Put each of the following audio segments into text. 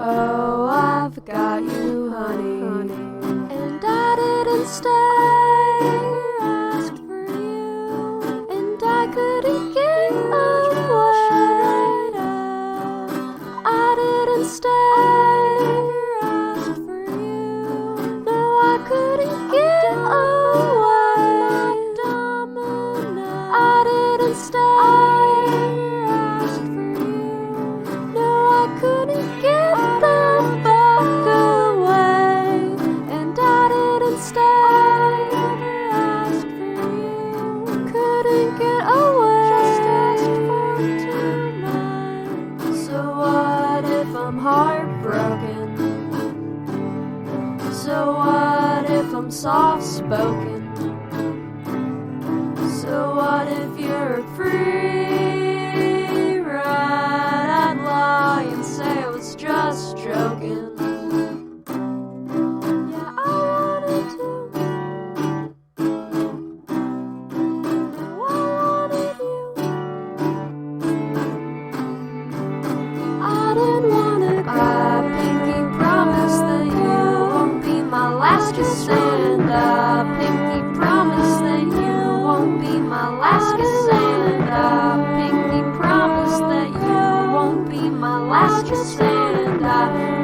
Oh, I've got you, honey, and I didn't stay. Asked for you, and I couldn't get away. I didn't stay. Asked for you, no, I couldn't get away. I didn't stay. Asked for you, no, I couldn't get the fuck away, and I didn't stay. Asked for you, couldn't get away. Just asked for tonight. So what if I'm heartbroken? So what if I'm soft-spoken? So what if you're free ride? I'd lie and say I was just joking. Yeah, I wanted to. No, I wanted you. I didn't wanna cry. Pinky promise that you won't be my last kiss, and pinky promise that you won't be my last kiss, and pinky promise that you won't be my last kiss, and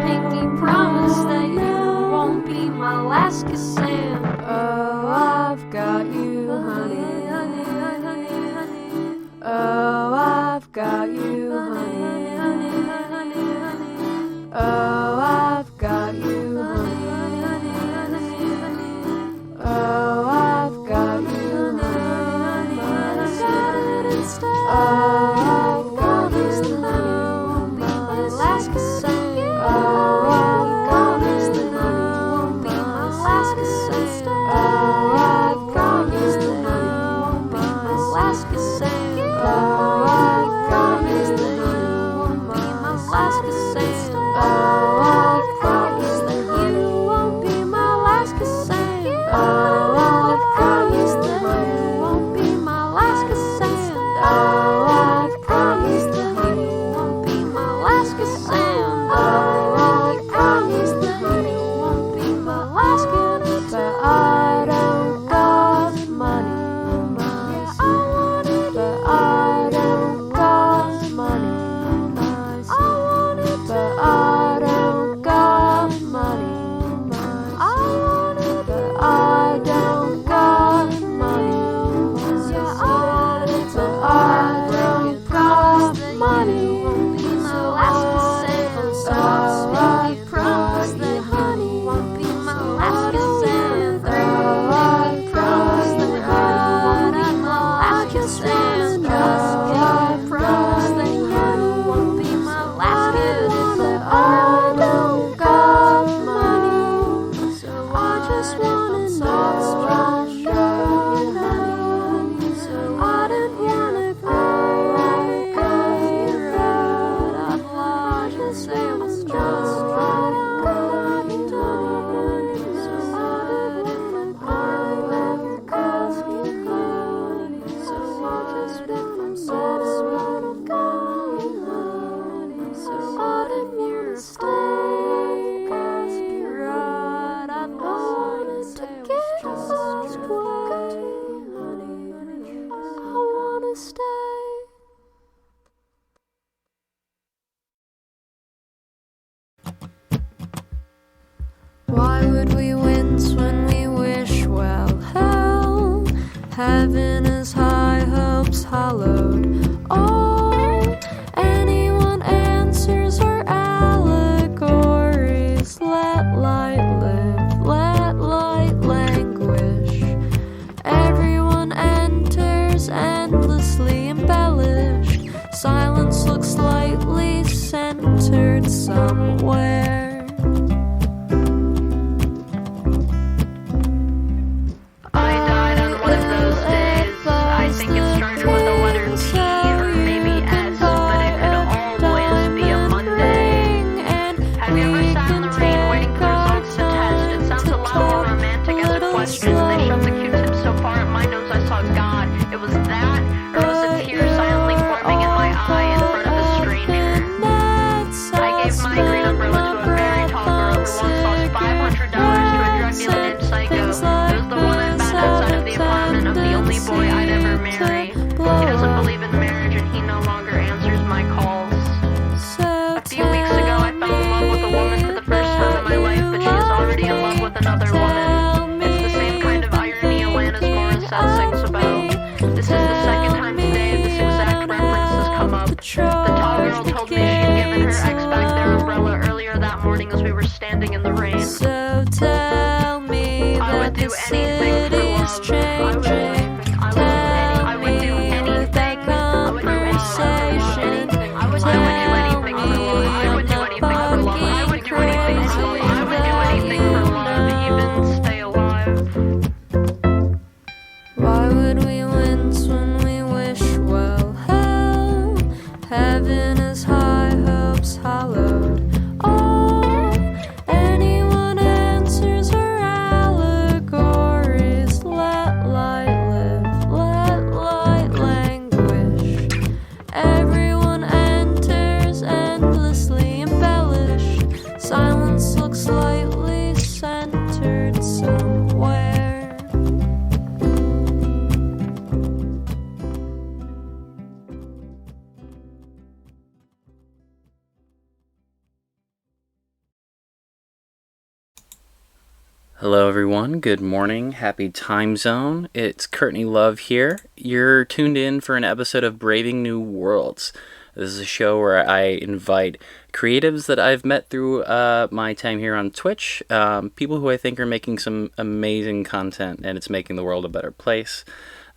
pinky promise that you won't be my last kiss, and oh, I've got you, honey, honey, honey, honey. Oh, I've got you, honey, honey, honey, honey. Oh, I've got you, honey, honey, honey, honey. Oh, I've got you, honey, honey, honey. Oh, I've got you, honey, won't be my last kiss. Oh, I've got you, honey, won't be my last kiss. Oh, I've got you, honey, won't be my last kiss. Oh, I've got you, honey, won't be my last kiss. Oh, I've got you, won't be my last kiss. Oh, I've got you, won't be my last kiss. Oh, I've got you, won't be my last kiss. Oh, I've got you, won't be my last kiss. But I don't got money. Yeah, I want it, but I don't got money. I want it, but I don't got money. I want it, but I don't got money. Yeah, I want it, but I don't got money. Won't be my last kiss. Oh, I promise that honey won't be my last kiss. Oh, I promise that honey won't be my last kiss. Oh, I promise that honey won't be my last kiss. But I don't got money, so I just wanna know I got you, honey. So I didn't wanna cry, 'cause you're right. I'd lie and say I was just got you, honey. So I didn't wanna cry, 'cause you're right. So I just wanna say I got you, honey. So I didn't wanna stay, 'cause you're right. I wanted to get lost away, honey. I wanna stay. Why would we wince when we wish well? Hell, heaven is high, hopes hallowed. Oh, anyone answers our allegories. Let light live, let light languish. Everyone enters endlessly embellished. Silence looks slightly centered somewhere. I died on one of those days. I think it started with the letter T or maybe S, but it could always be a Monday. Have you ever sat in the rain waiting for results to test? It sounds a lot more romantic as a question. They shoved the Q-tip so far in my nose I saw God. It was that, or was a tear silently forming in my eye in front of a stranger? I gave my green umbrella to morning as we were standing in the rain. So tell me I would that do the anything for city's love. changing. I would do anything. I would do Conversation. anything. I would do anything for love. I would do anything for love. I would do anything for love. I would do anything for love, even stay alive. Why would we wince when we wish well? Hell, heaven is high, hopes hallowed. Oh, anyone answers our allegories. Let light live, let light languish. Everyone enters endlessly embellished. Silence looks slightly centered somewhere. Hello everyone, good morning, happy time zone. It's Courtney Love here. You're tuned in for an episode of Braving New Worlds. This is a show where I invite creatives that I've met through my time here on Twitch, people who I think are making some amazing content and it's making the world a better place.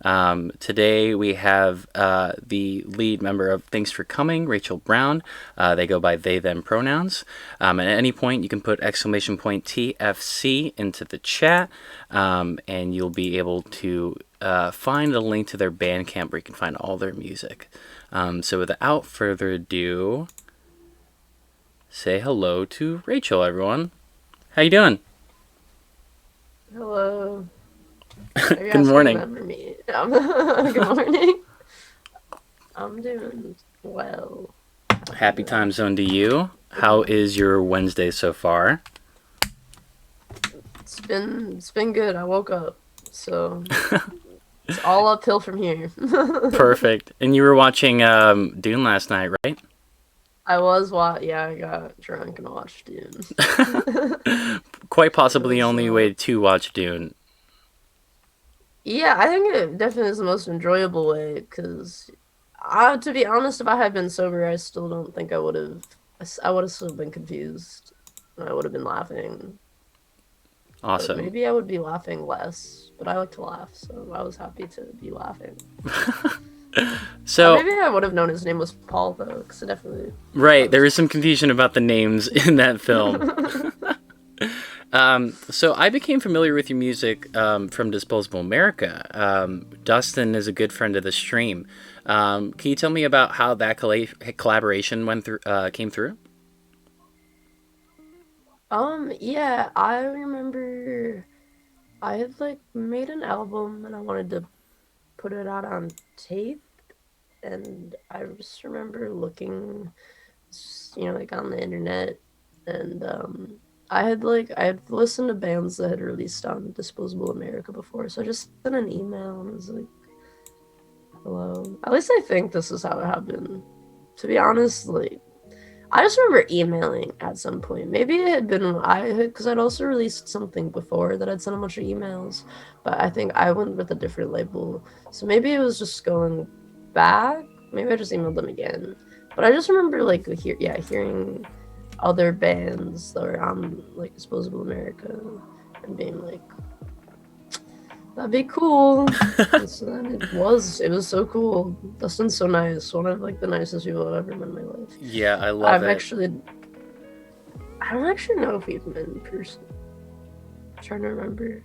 Today we have the lead member of Thanks for Coming, Rachel Brown. They go by they, them pronouns. At any point you can put !TFC into the chat and you'll be able to find a link to their Bandcamp where you can find all their music. So without further ado, say hello to Rachel, everyone. How you doing? Hello. Good morning. Remember me. Good morning. I'm doing well. Happy time zone to you. How is your Wednesday so far? It's been good. I woke up, so it's all uphill from here. Perfect. And you were watching Dune last night, right? I got drunk and watched Dune. Quite possibly the only way to watch Dune. Yeah, I think it definitely is the most enjoyable way, because to be honest, if I had been sober, I still don't think I would have still been confused. I would have been laughing. Awesome. But maybe I would be laughing less, but I like to laugh, so I was happy to be laughing. So maybe I would have known his name was Paul, though, because it definitely... Right, there is some confusion about the names in that film. So I became familiar with your music from Disposable America. Dustin is a good friend of the stream. Can you tell me about how that collaboration came through? Yeah, I remember I had, made an album, and I wanted to put it out on tape, and I just remember looking, on the internet, and, I had listened to bands that had released on Disposable America before, so I just sent an email and was like, hello. At least I think this is how it happened. To be honest, I just remember emailing at some point. Maybe it had been because I'd also released something before that I'd sent a bunch of emails, but I think I went with a different label. So maybe it was just going back. Maybe I just emailed them again. But I just remember hearing other bands that were on Disposable America and being like, that'd be cool. And so then it was so cool. Dustin's so nice, one of the nicest people I've ever met in my life. Yeah, I love it. I don't actually know if we've met in person. I'm trying to remember.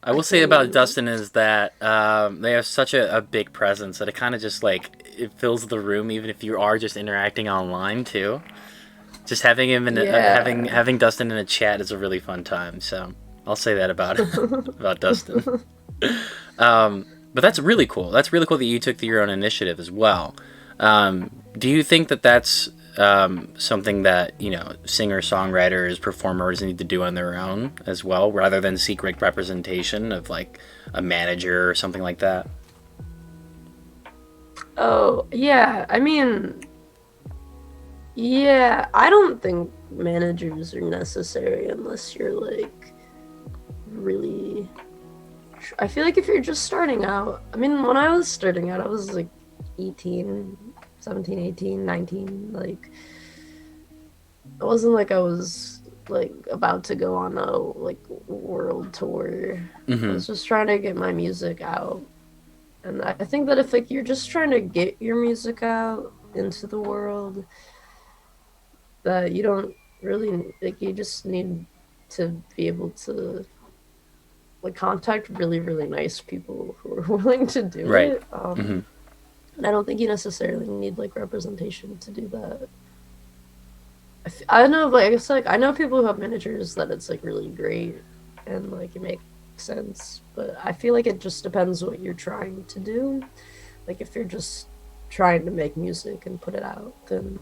I will say about Dustin is that they have such a big presence that it kind of just it fills the room, even if you are just interacting online too. Just having him having Dustin in a chat is a really fun time. So I'll say that about about Dustin. But that's really cool. That's really cool that you took your own initiative as well. Do you think that that's something that singer-songwriters, performers need to do on their own as well, rather than seek representation of a manager or something like that? Oh yeah, I mean, yeah, I don't think managers are necessary unless you're really... I feel like if you're just starting out... I mean, when I was starting out, I was 17, 18, 19, it wasn't like I was like about to go on a like world tour. I Mm-hmm. was just trying to get my music out. And I think that if like you're just trying to get your music out into the world, that you don't really like you just need to be able to like contact really really nice people who are willing to do Right. it. Mm-hmm. And I don't think you necessarily need like representation to do that. I know, like I guess, like I know people who have managers that it's like really great and like it makes sense, but I feel like it just depends what you're trying to do. Like if you're just trying to make music and put it out, then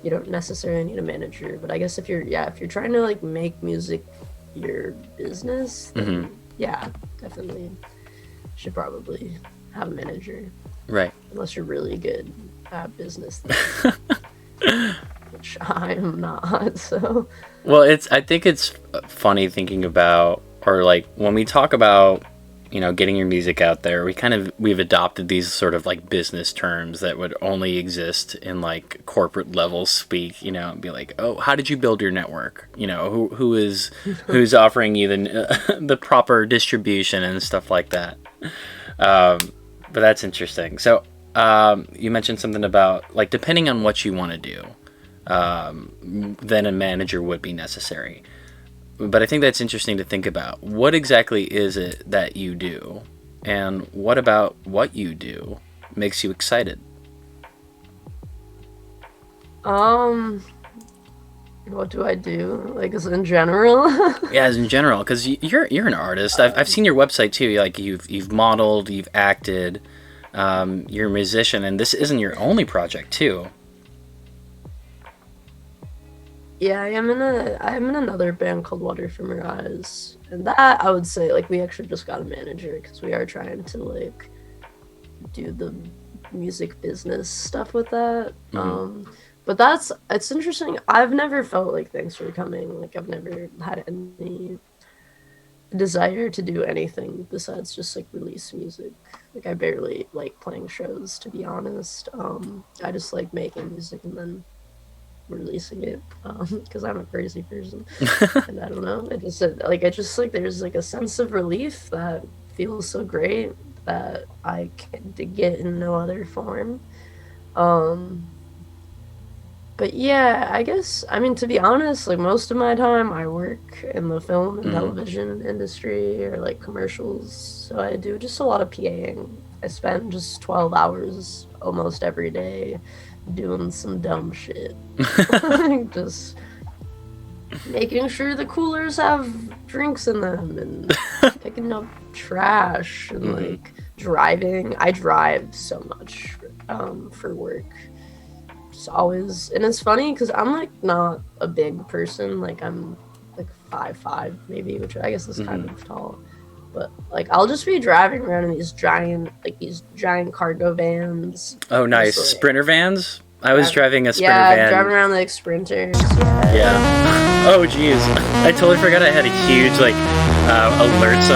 you don't necessarily need a manager. But I guess if you're trying to like make music your business, Mm-hmm. then yeah, definitely should probably have a manager Right. unless you're really good at business, which I am not. So Well, I think it's funny thinking about, or like when we talk about, getting your music out there, we've adopted these sort of like business terms that would only exist in like corporate level speak, and be like, oh, how did you build your network? Who's offering you the the proper distribution and stuff like that. But that's interesting. So, you mentioned something about like depending on what you want to do, then a manager would be necessary. But I think that's interesting to think about. What exactly is it that you do? And what about what you do makes you excited? um what do I do? Like as in general? Yeah, as in general, because you're an artist. I've seen your website too. Like you've modeled, you've acted, you're a musician, and this isn't your only project too. Yeah, I'm in another band called Water From Your Eyes. And that I would say like we actually just got a manager because we are trying to like do the music business stuff with that. But it's interesting. I've never felt like things were coming. Like I've never had any desire to do anything besides just like release music. Like I barely like playing shows to be honest. I just like making music and then releasing it because I'm a crazy person and I don't know. I just like there's like a sense of relief that feels so great that I can't get in no other form. Um, but yeah, I guess I mean to be honest, like most of my time I work in the film and Mm-hmm. television industry or like commercials, so I do just a lot of PAing. I spend just 12 hours almost every day doing some dumb shit. Just making sure the coolers have drinks in them and picking up trash and Mm-hmm. like driving. I drive so much for work. Just always, and it's funny because I'm like not a big person. Like I'm like 5'5" maybe, which I guess is kind Mm-hmm. of tall. But like I'll just be driving around in these giant cargo vans. Oh, nice. Just like Sprinter vans? I was driving a Sprinter yeah, van. driving around like sprinters. Yeah. Yeah. Oh, geez. I totally forgot I had a huge, like, alerts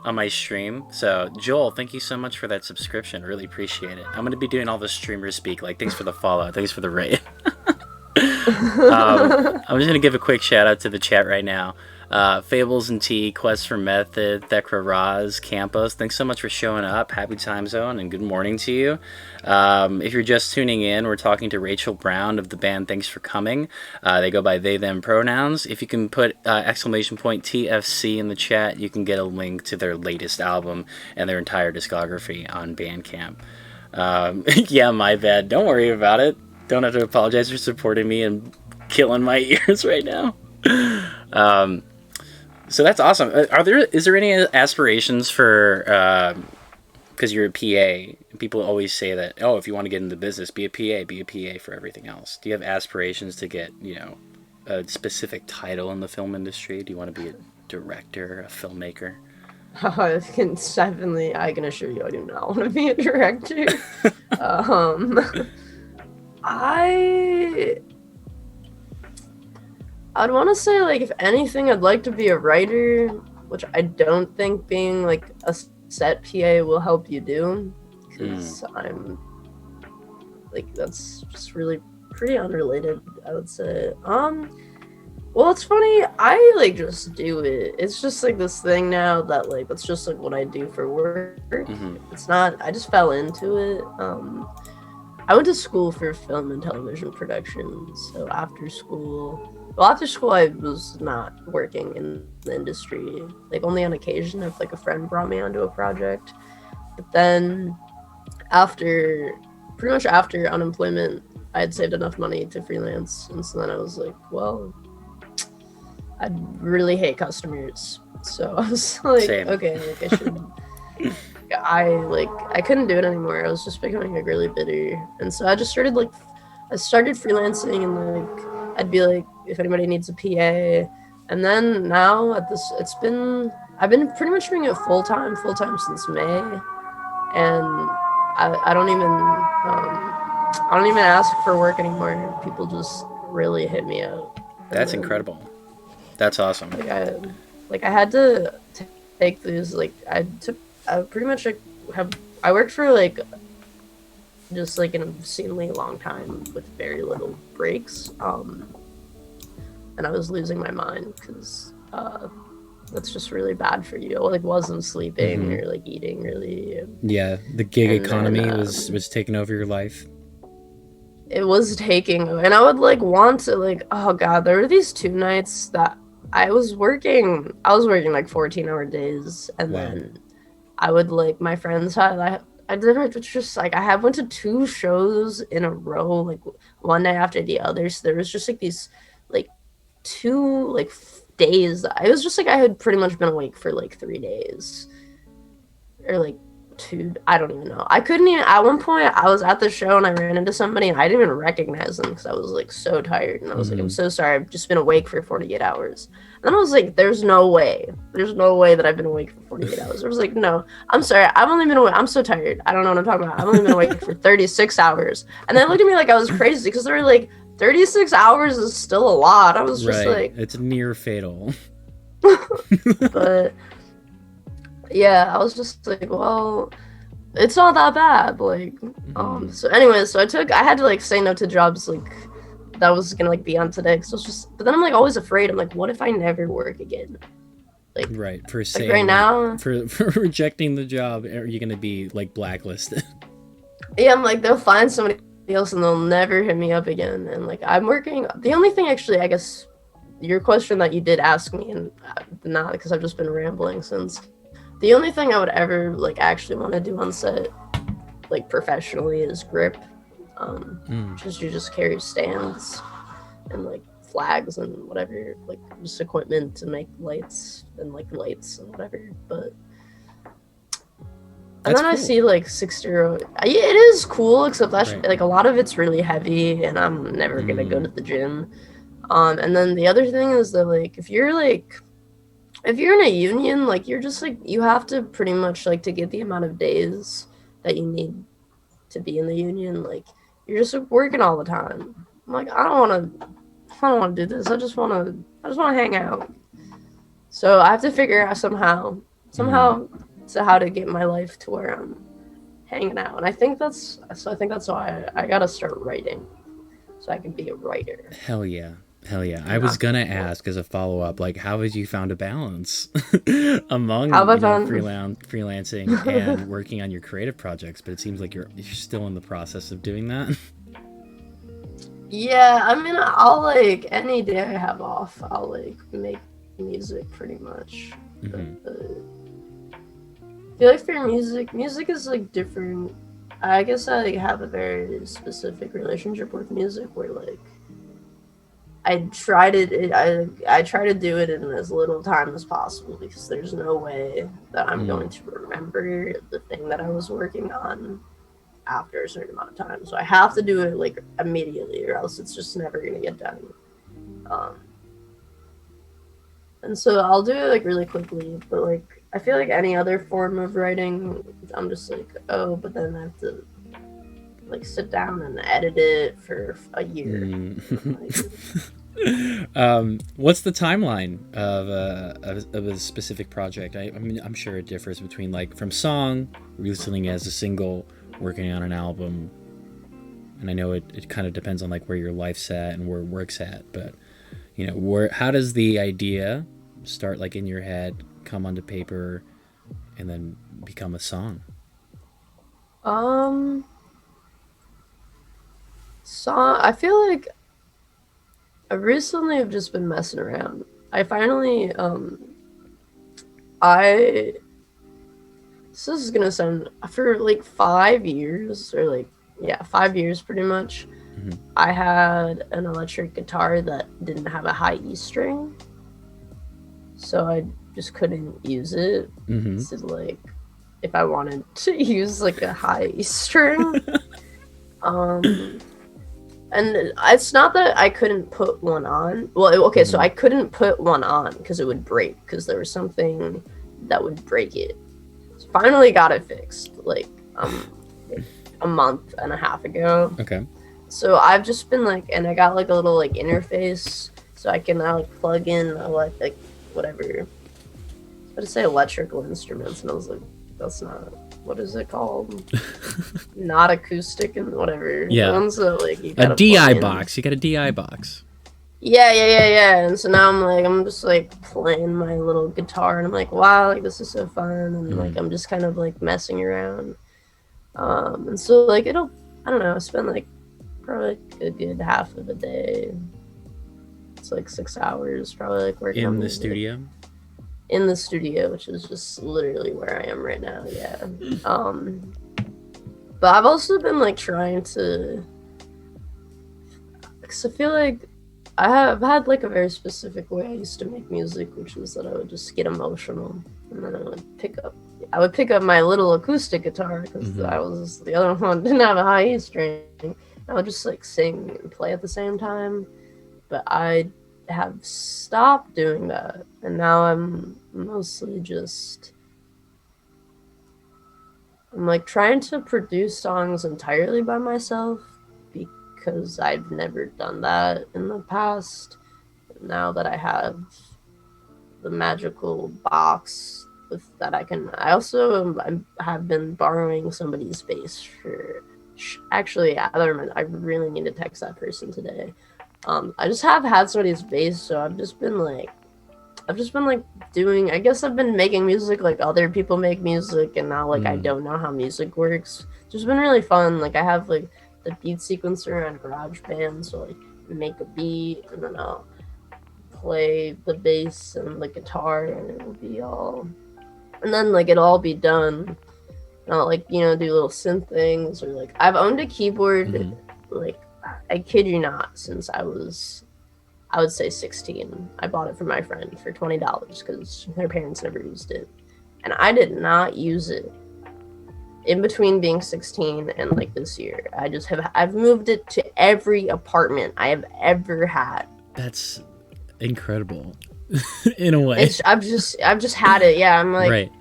on my stream. So, Joel, thank you so much for that subscription. Really appreciate it. I'm going to be doing all the streamer speak. Like, thanks for the follow. Thanks for the raid. I'm just going to give a quick shout out to the chat right now. Fables and T, Quest for Method, Thekra Raz, Campos, thanks so much for showing up. Happy time zone and good morning to you. If you're just tuning in, we're talking to Rachel Brown of the band Thanks for Coming. They go by they, them pronouns. If you can put exclamation point TFC in the chat, you can get a link to their latest album and their entire discography on Bandcamp. Yeah, my bad. Don't worry about it. Don't have to apologize for supporting me and killing my ears right now. So that's awesome. Is there any aspirations for, because you're a PA, people always say that, oh, if you want to get into business, be a PA for everything else. Do you have aspirations to get, a specific title in the film industry? Do you want to be a director, a filmmaker? I can assure you, I do not want to be a director. um, I I'd want to say, like, if anything, I'd like to be a writer, which I don't think being, like, a set PA will help you do, because I'm, like, that's just really pretty unrelated, I would say. Well, it's funny. I like just do it. It's just like this thing now that like it's just like what I do for work. It's not. I just fell into it. I went to school for film and television production. So after school, I was not working in the industry. Like only on occasion if like a friend brought me onto a project. But then pretty much after unemployment, I had saved enough money to freelance, and so then I was like, well, I really hate customers, so I was like, Same. okay, like I should. I couldn't do it anymore. I was just becoming like really bitter, and so I just started freelancing, and like I'd be like, if anybody needs a PA, and then now I've been pretty much doing it full time since May, and I don't even ask for work anymore. People just really hit me up. That's incredible. That's awesome. I had to take these, like, I pretty much like I worked for like just like an obscenely long time with very little breaks. And I was losing my mind because that's just really bad for you. I like wasn't sleeping or like eating really. Yeah, the gig economy was taking over your life. It was taking, and I would like want to like, oh god, there were these 2 nights that I was working like 14-hour days, and then I would like my friends had I did it just like I went to 2 shows in a row, like one day after the other. So there was just like these like 2 like days. It was just like I had pretty much been awake for like 3 days, or like 2. I don't even know. I couldn't even. At one point, I was at the show and I ran into somebody and I didn't even recognize them because I was like so tired, and I was like, I'm so sorry. I've just been awake for 48 hours. And then I was like, there's no way that I've been awake for 48 hours. I was like, no, I'm sorry. I've only been awake. I'm so tired. I don't know what I'm talking about. I've only been awake for 36 hours. And they looked at me like I was crazy because they were like, 36 hours is still a lot. I was just like, it's near fatal. But yeah, I was just like, well, it's not that bad. Like, so anyways, so I had to like say no to jobs like that was gonna like be on today. So it's just, but then I'm like always afraid. I'm like, what if I never work again? Like, for saying, right now, for rejecting the job, are you gonna be like blacklisted? Yeah, I'm like, they'll find somebody else and they'll never hit me up again. And like, I'm working. The only thing actually, I guess, your question that you did ask me, and not because I've just been rambling since. The only thing I would ever like actually want to do on set, like professionally, is grip. Just you just carry stands and like flags and whatever, like just equipment to make lights and whatever. But and then cool. I see like 60-year-old. It is cool, except that like a lot of it's really heavy, and I'm never gonna go to the gym. And then the other thing is that like if you're in a union, like you're just like you have to pretty much like to get the amount of days that you need to be in the union, like you're just like, working all the time. I'm like, I don't want to do this. I just want to hang out. So I have to figure out somehow how to get my life to where I'm hanging out. And I think that's why I gotta start writing, so I can be a writer. Hell yeah. I was gonna ask as a follow-up, like, how have you found a balance among freelancing and working on your creative projects? But it seems like you're still in the process of doing that. Yeah, I mean, I'll like any day I have off, I'll like make music pretty much. I feel like for music is like different. I guess I like, have a very specific relationship with music where like I try to do it in as little time as possible, because there's no way that I'm going to remember the thing that I was working on after a certain amount of time. So I have to do it like immediately, or else it's just never gonna get done. And so I'll do it like really quickly, but like I feel like any other form of writing, I'm just like, oh, but then I have to like sit down and edit it for a year. What's the timeline of a specific project? I mean, I'm sure it differs between like from song, releasing as a single, working on an album, and I know it kind of depends on like where your life's at and where work's at, but you know, how does the idea start like in your head, come onto paper, and then become a song? Song. I feel like I recently have just been messing around. I finally, I. This is gonna sound, for like 5 years, or like, yeah, 5 years pretty much. Mm-hmm. I had an electric guitar that didn't have a high E string, so I just couldn't use it. Mm-hmm. So like, if I wanted to use like a high E string, and it's not that I couldn't put one on. Well, okay, so I couldn't put one on because it would break, because there was something that would break it. So finally got it fixed, like a month and a half ago. Okay. So I've just been like, and I got like a little like interface, so I can now like plug in like whatever. I was gonna say electrical instruments, and I was like, that's not. What is it called? Not acoustic and whatever. Yeah. The ones that, like, you A DI box. You got a DI box. Yeah. And so now I'm just like playing my little guitar, and I'm like, wow, like this is so fun, and like I'm just kind of like messing around. And so like I don't know, spend like probably a good half of the day. It's like 6 hours probably, like working in the studio. In the studio, which is just literally where I am right now, yeah. But I've also been like trying to, because I feel like I have had like a very specific way I used to make music, which was that I would just get emotional, and then I would pick up my little acoustic guitar, because the other one didn't have a high E string. I would just like sing and play at the same time, but I have stopped doing that, and now I'm mostly just like trying to produce songs entirely by myself, because I've never done that in the past. Now that I have the magical box with that, I also have been borrowing somebody's bass for actually, I really need to text that person today. I just have had somebody's bass, so I've just been like doing, I guess I've been making music like other people make music, and now like I don't know how music works. It's just been really fun. Like I have like the beat sequencer on GarageBand, so like make a beat, and then I'll play the bass and the guitar, and it'll be all, and then like it'll all be done. And I'll like, do little synth things, or like I've owned a keyboard, like I kid you not, since I would say 16. I bought it for my friend for $20 because her parents never used it, and I did not use it in between being 16 and like this year. I've moved it to every apartment I have ever had. That's incredible. In a way. I've just had it. Yeah, I'm like, right.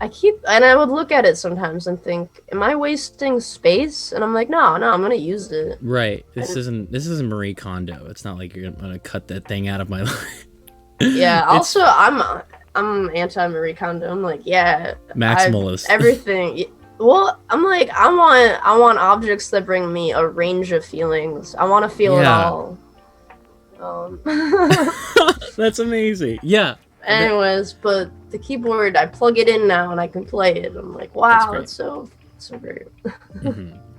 I would look at it sometimes and think, am I wasting space? And I'm like, no, I'm gonna use it. Right. This isn't Marie Kondo. It's not like you're gonna cut that thing out of my life. Yeah. Also, I'm anti Marie Kondo. I'm like, yeah, maximalist. Everything. Well, I'm like, I want objects that bring me a range of feelings. I want to feel it all. That's amazing. Yeah. Anyways, but the keyboard, I plug it in now and I can play it. I'm like, wow, it's so great.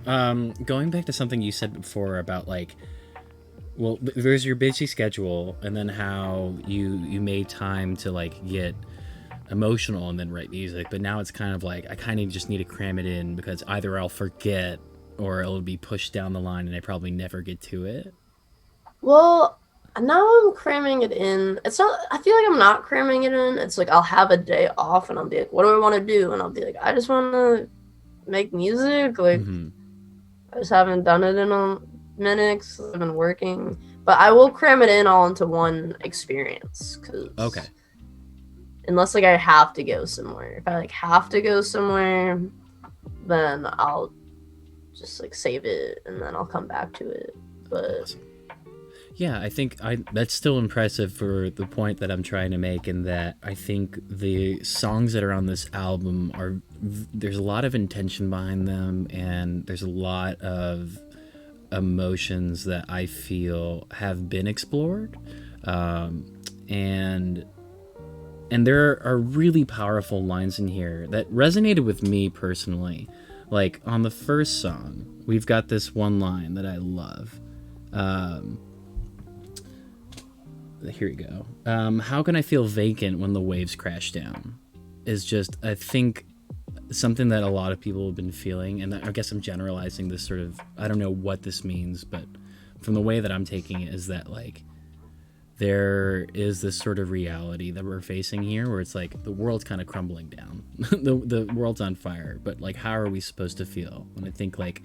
Going back to something you said before about like, well, there's your busy schedule, and then how you made time to like get emotional and then write music, but now it's kind of like I kind of just need to cram it in because either I'll forget or it'll be pushed down the line and I probably never get to it. Well, now I'm cramming it in. It's not, I feel like I'm not cramming it in. It's like I'll have a day off and I'll be like, what do I want to do? And I'll be like, I just want to make music. Like, I just haven't done it in a minute 'cause I've been working. But I will cram it in all into one experience. Okay. Unless like I have to go somewhere. If I like have to go somewhere, then I'll just like save it and then I'll come back to it. But Yeah, I think that's still impressive for the point that I'm trying to make, in that I think the songs that are on this album there's a lot of intention behind them, and there's a lot of emotions that I feel have been explored, and there are really powerful lines in here that resonated with me personally. Like on the first song, we've got this one line that I love. Here we go. How can I feel vacant when the waves crash down? Is just, I think, something that a lot of people have been feeling, and I guess I'm generalizing this sort of, I don't know what this means, but from the way that I'm taking it is that, like, there is this sort of reality that we're facing here where it's like the world's kind of crumbling down. the world's on fire, but like, how are we supposed to feel? And I think like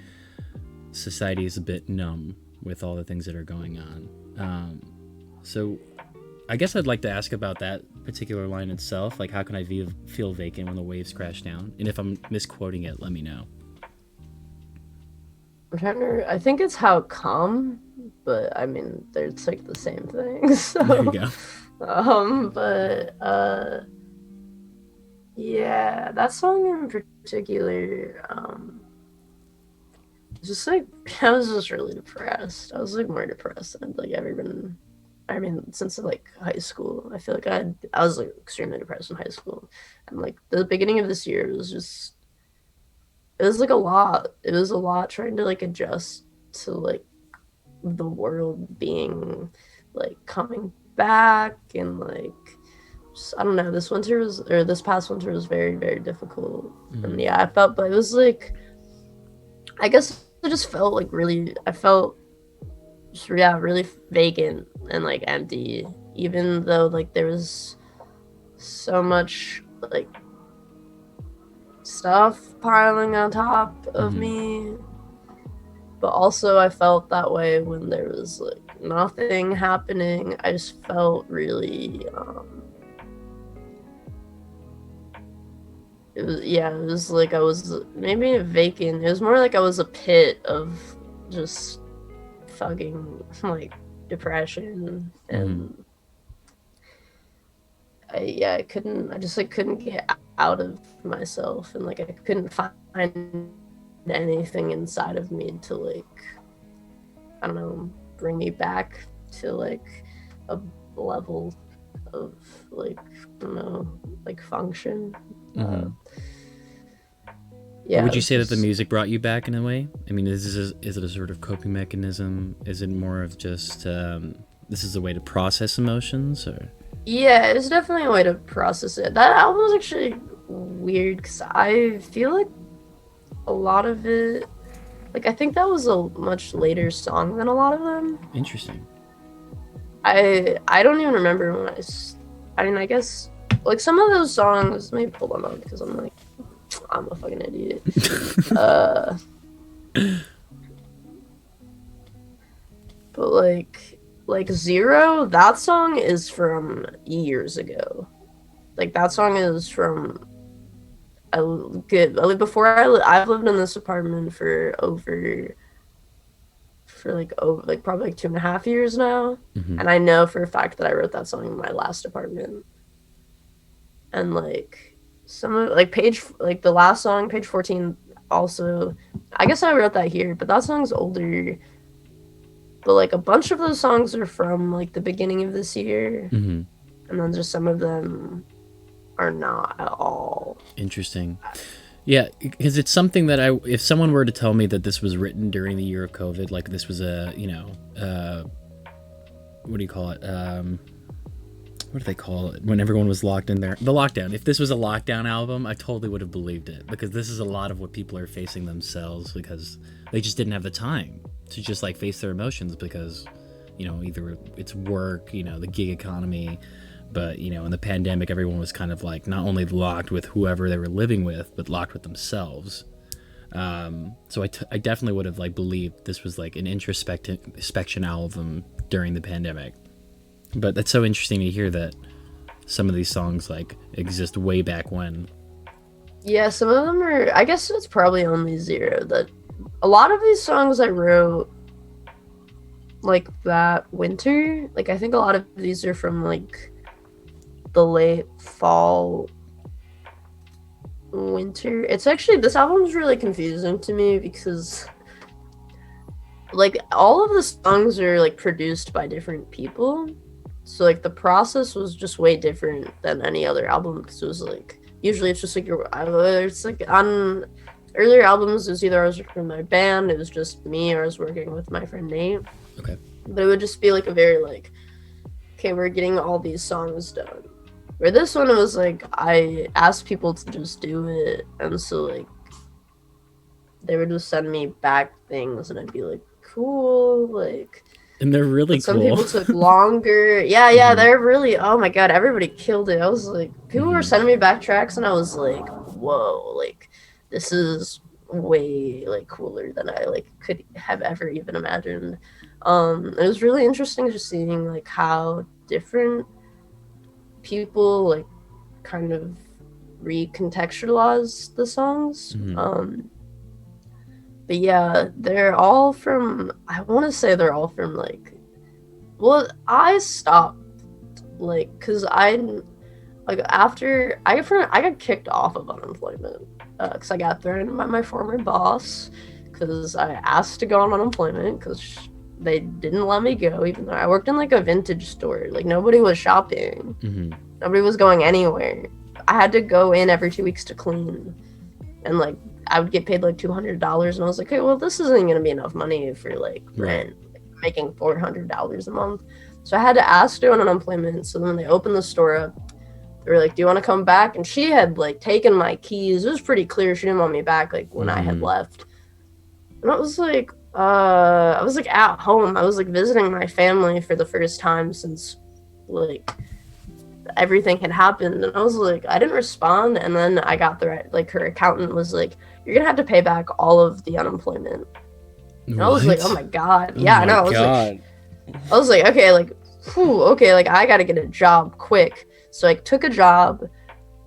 society is a bit numb with all the things that are going on. So I guess I'd like to ask about that particular line itself. Like, how can I feel vacant when the waves crash down? And if I'm misquoting it, let me know. I think it's how come, but I mean, it's like the same thing. So, there you go. Yeah, that song in particular, just like, I was just really depressed. I was like more depressed than I'd like ever been. I mean, since like high school, I feel like I was like extremely depressed in high school, and like the beginning of this year was it was like a lot. It was a lot trying to like adjust to like the world being like coming back, and like just, I don't know, this past winter was very, very difficult. Mm-hmm. And yeah, I felt, but it was like, I guess I just felt like really vacant and like empty, even though like there was so much like stuff piling on top of me, but also I felt that way when there was like nothing happening. I just felt really it was like I was maybe vacant. It was more like I was a pit of just fucking like depression, and I couldn't get out of myself, and like I couldn't find anything inside of me to like, I don't know, bring me back to like a level of like, I don't know, like function. Yeah. Would you say that the music brought you back in a way? I mean, is it a sort of coping mechanism? Is it more of just this is a way to process emotions, or? Yeah, it's definitely a way to process it. That album was actually weird because I feel like a lot of it, like I think that was a much later song than a lot of them. Interesting. I don't even remember when I mean, I guess like some of those songs, let me pull them up because I'm a fucking idiot. But like Zero, that song is from years ago. Like that song is from I've lived in this apartment for probably like 2.5 years now, and I know for a fact that I wrote that song in my last apartment. And like some of like the last song, page 14, also, I guess I wrote that here, but that song's older. But like a bunch of those songs are from like the beginning of this year, and then just some of them are not at all. Interesting. Yeah, because it's something that if someone were to tell me that this was written during the year of COVID, like this was a, what do you call it? What do they call it? When everyone was locked in there? The lockdown. If this was a lockdown album, I totally would have believed it, because this is a lot of what people are facing themselves, because they just didn't have the time to just like face their emotions, because, either it's work, the gig economy, but, in the pandemic, everyone was kind of like not only locked with whoever they were living with, but locked with themselves. So I definitely would have like believed this was like an introspection album during the pandemic. But that's so interesting to hear that some of these songs like exist way back when. Yeah, some of them are, I guess it's probably only Zero that a lot of these songs I wrote like that winter. Like I think a lot of these are from like the late fall winter. It's actually, this album's really confusing to me because like all of the songs are like produced by different people, so like the process was just way different than any other album, because it was like usually it's just like it's like on earlier albums it was either I was working with my band, it was just me, or I was working with my friend Nate. Okay. But it would just be like a very like, okay, we're getting all these songs done. Where this one, it was like I asked people to just do it, and so like they would just send me back things, and I'd be like, cool, like. And they're really Some cool. people took longer. Yeah, they're really. Oh my god, everybody killed it. I was like, people were sending me back tracks, and I was like, whoa, like this is way like cooler than I like could have ever even imagined. It was really interesting just seeing like how different people like kind of recontextualize the songs. But yeah, they're all from, I want to say they're all from like, well, I stopped like because after I got kicked off of unemployment because I got thrown by my former boss because I asked to go on unemployment because they didn't let me go, even though I worked in like a vintage store. Like nobody was shopping, nobody was going anywhere. I had to go in every 2 weeks to clean, and like I would get paid like $200, and I was like, hey, well, this isn't gonna be enough money for like rent. Making $400 a month, so I had to ask to go on unemployment. So then when they opened the store up, they were like, do you want to come back? And she had like taken my keys. It was pretty clear she didn't want me back like when I had left. And I was like at home, I was like visiting my family for the first time since like everything had happened, and I was like, I didn't respond. And then I got like her accountant was like, you're gonna have to pay back all of the unemployment. And I was like, oh my god. Yeah, I know. I was like, okay, like, whew, okay, like, I gotta get a job quick. So I took a job,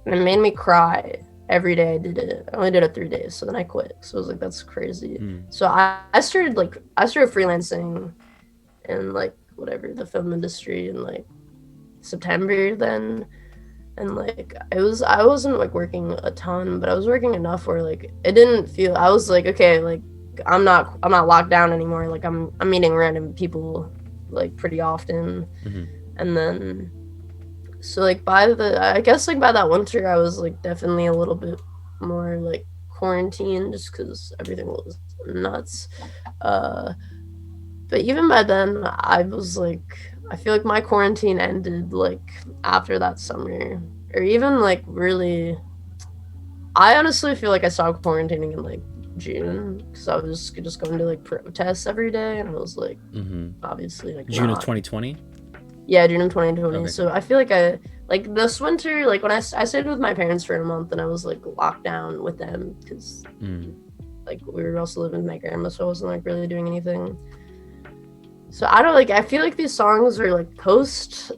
and it made me cry every day I did it. I only did it 3 days, so then I quit. So I was like, that's crazy. So I started freelancing in, like, whatever, the film industry in, like, September then. And, like, I wasn't, like, working a ton, but I was working enough where, like, it didn't feel, I was like, okay, like, I'm not locked down anymore. Like I'm meeting random people like pretty often. And then so like by that winter I was like definitely a little bit more like quarantined just because everything was nuts. But even by then I was like, I feel like my quarantine ended like after that summer, or even like really, I honestly feel like I stopped quarantining in like June, because I was just going to like protests every day, and I was like, obviously like June of 2020. Yeah, June of 2020. Okay. So I feel like I like this winter, like when I stayed with my parents for a month, and I was like locked down with them because like we were also living with my grandma, so I wasn't like really doing anything. So I don't like, I feel like these songs are like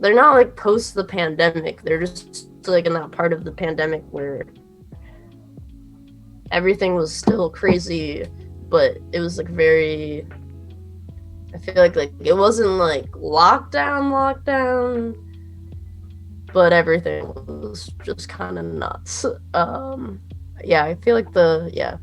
they're not like post the pandemic, they're just like in that part of the pandemic where everything was still crazy, but it was like very, I feel like it wasn't like lockdown, but everything was just kind of nuts. Yeah, I feel like I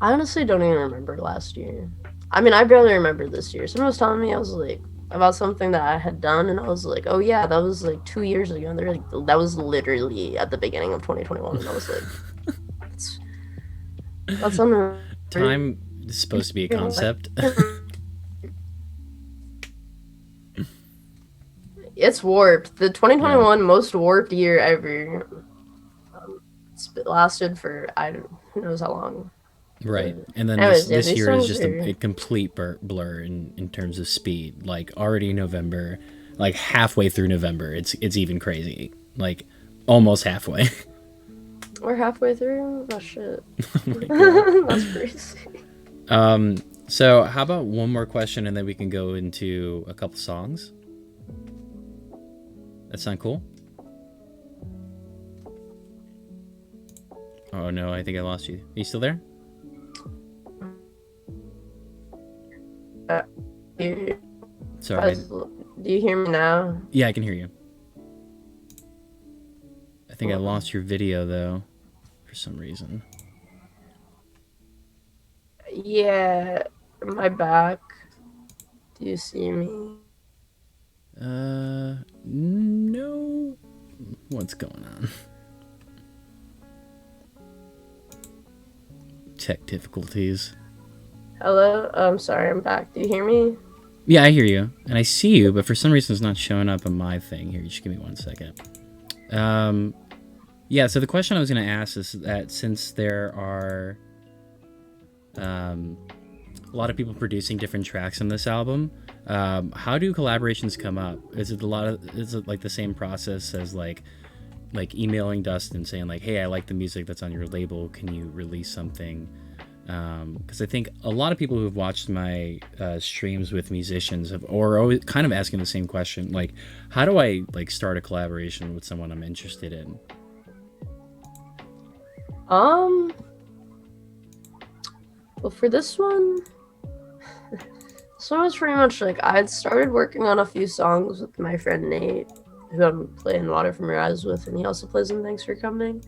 honestly don't even remember last year. I mean, I barely remember this year. Someone was telling me, I was like, about something that I had done, and I was like, oh yeah, that was like 2 years ago, and they're like, that was literally at the beginning of 2021, and I was like, that's unreal. Time is supposed to be a concept. It's warped. The 2021 most warped year ever. It's lasted for who knows how long. Right. And then Anyways, this year is just are a complete blur in terms of speed. Like already November, like halfway through November, it's even crazy. Like almost halfway. We're halfway through? Oh shit. That's crazy. So how about one more question and then we can go into a couple songs? That sound cool? Oh no, I think I lost you. Are you still there? hear. Sorry. Do you hear me now? Yeah, I can hear you. I think I lost your video though, for some reason. Yeah, my back. Do you see me? No. What's going on? Tech difficulties. Hello? I'm sorry, I'm back. Do you hear me? Yeah, I hear you. And I see you, but for some reason it's not showing up on my thing. Here, just give me 1 second. Yeah, so the question I was going to ask is that since there are a lot of people producing different tracks on this album, how do collaborations come up? Is it like the same process as like emailing Dustin saying like, hey, I like the music that's on your label, can you release something? Because I think a lot of people who have watched my streams with musicians are always kind of asking the same question, like, how do I like start a collaboration with someone I'm interested in? Well, for this one, so it's pretty much like I had started working on a few songs with my friend Nate, who I'm playing Water From Your Eyes with, and he also plays in Thanks For Coming.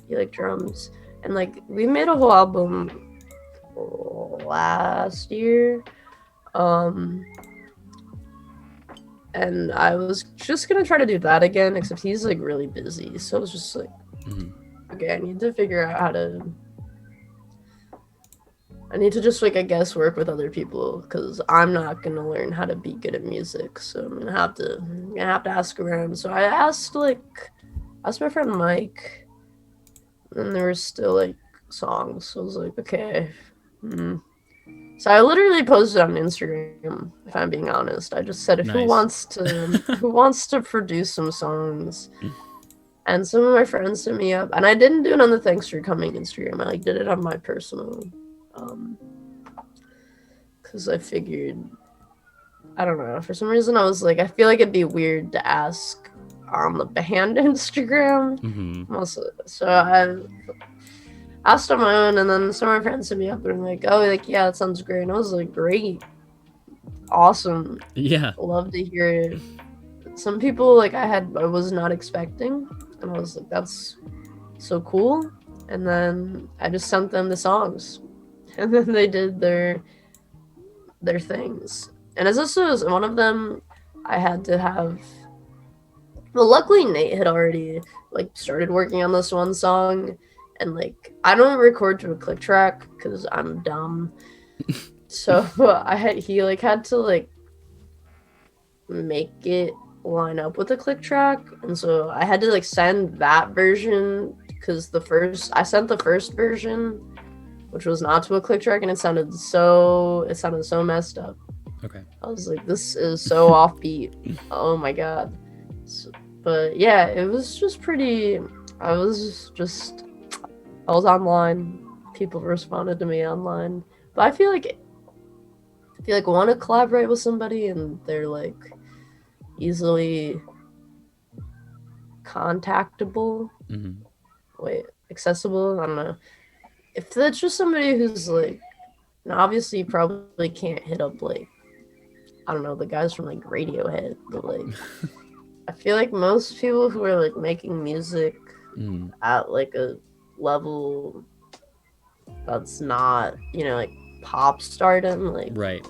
He like drums, and like we made a whole album last year, and I was just gonna try to do that again, except he's like really busy, so it was just like, okay, I need to figure out how to. I need to just like I guess work with other people because I'm not gonna learn how to be good at music, so I'm gonna have to ask around. So I asked my friend Mike, and there were still like songs. So I was like, okay. So I literally posted on Instagram. If I'm being honest, I just said, who wants to produce some songs? And some of my friends hit me up, and I didn't do it on the Thanks For Coming Instagram. I like did it on my personal. Because I figured, I don't know, for some reason I was like, I feel like it'd be weird to ask on the band Instagram. So I asked on my own, and then some of my friends hit me up and were like, oh, like, yeah, that sounds great. And I was like, great. Awesome. Yeah. Love to hear it. Some people, like, I was not expecting, and I was like, that's so cool. And then I just sent them the songs. And then they did their things. And as this was one of them, I had to have. Well, luckily Nate had already like started working on this one song, and like I don't record to a click track because I'm dumb. So he had to like make it line up with a click track, and so I had to like send that version because I sent the first version, which was not to a click track, and it sounded so messed up. Okay. I was like, this is so offbeat. Oh my god. But yeah, it was just pretty. I was online. People responded to me online. But I feel like want to collaborate with somebody and they're like easily contactable. Accessible. I don't know. If that's just somebody who's like, now obviously you probably can't hit up like, I don't know, the guys from like Radiohead, but like, I feel like most people who are like making music at like a level that's not, like pop stardom, like right.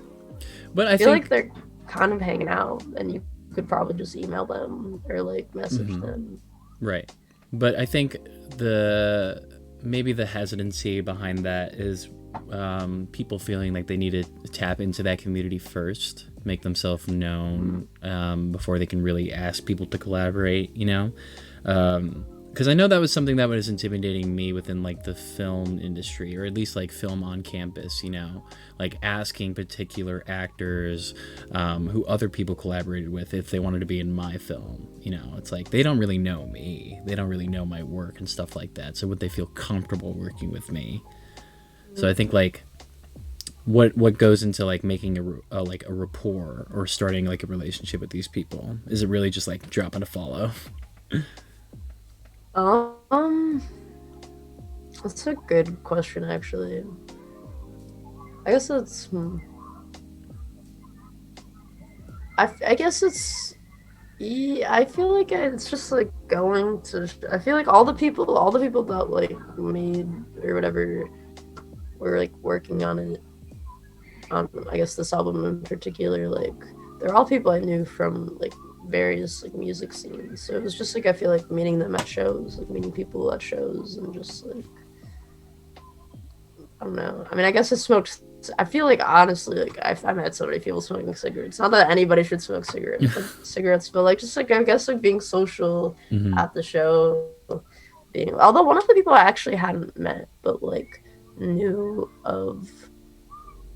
But I feel think like they're kind of hanging out, and you could probably just email them or like message them. Right. But I think maybe the hesitancy behind that is people feeling like they need to tap into that community first, make themselves known before they can really ask people to collaborate, because I know that was something that was intimidating me within like the film industry, or at least like film on campus, like asking particular actors who other people collaborated with if they wanted to be in my film. It's like they don't really know me, they don't really know my work and stuff like that, so would they feel comfortable working with me? So I think like what goes into like making a rapport or starting like a relationship with these people? Is it really just like dropping a follow? That's a good question, actually. I guess that's I guess it's. Yeah, I feel like it's just like going to. I feel like all the people that like made or whatever were like working on it. On I guess this album in particular, like they're all people I knew from like various like music scenes. So it was just like I feel like meeting them at shows, like meeting people at shows, and just like I don't know. I mean, I guess I smoked. I feel like honestly, like I met so many people smoking cigarettes. Not that anybody should smoke cigarettes, but like just like I guess like being social Mm-hmm. at the show. Being although one of the people I actually hadn't met, but like knew of.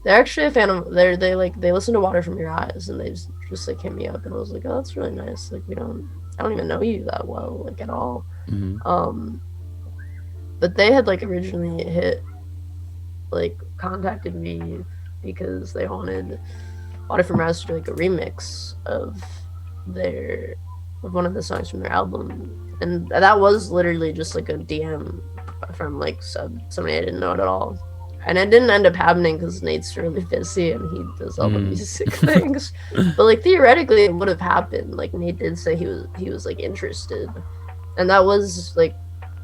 They're actually a fan of. They listen to Water from Your Eyes, and they just like hit me up, and I was like, oh, that's really nice. Like I don't even know you that well, like at all. Mm-hmm. But they had like originally like contacted me because they wanted Water from Raz to do like a remix their of one of the songs from their album, and that was literally just like a DM from like somebody I didn't know at all, and it didn't end up happening because Nate's really busy and he does all the music things, but like theoretically it would have happened. Like Nate did say he was like interested, and that was like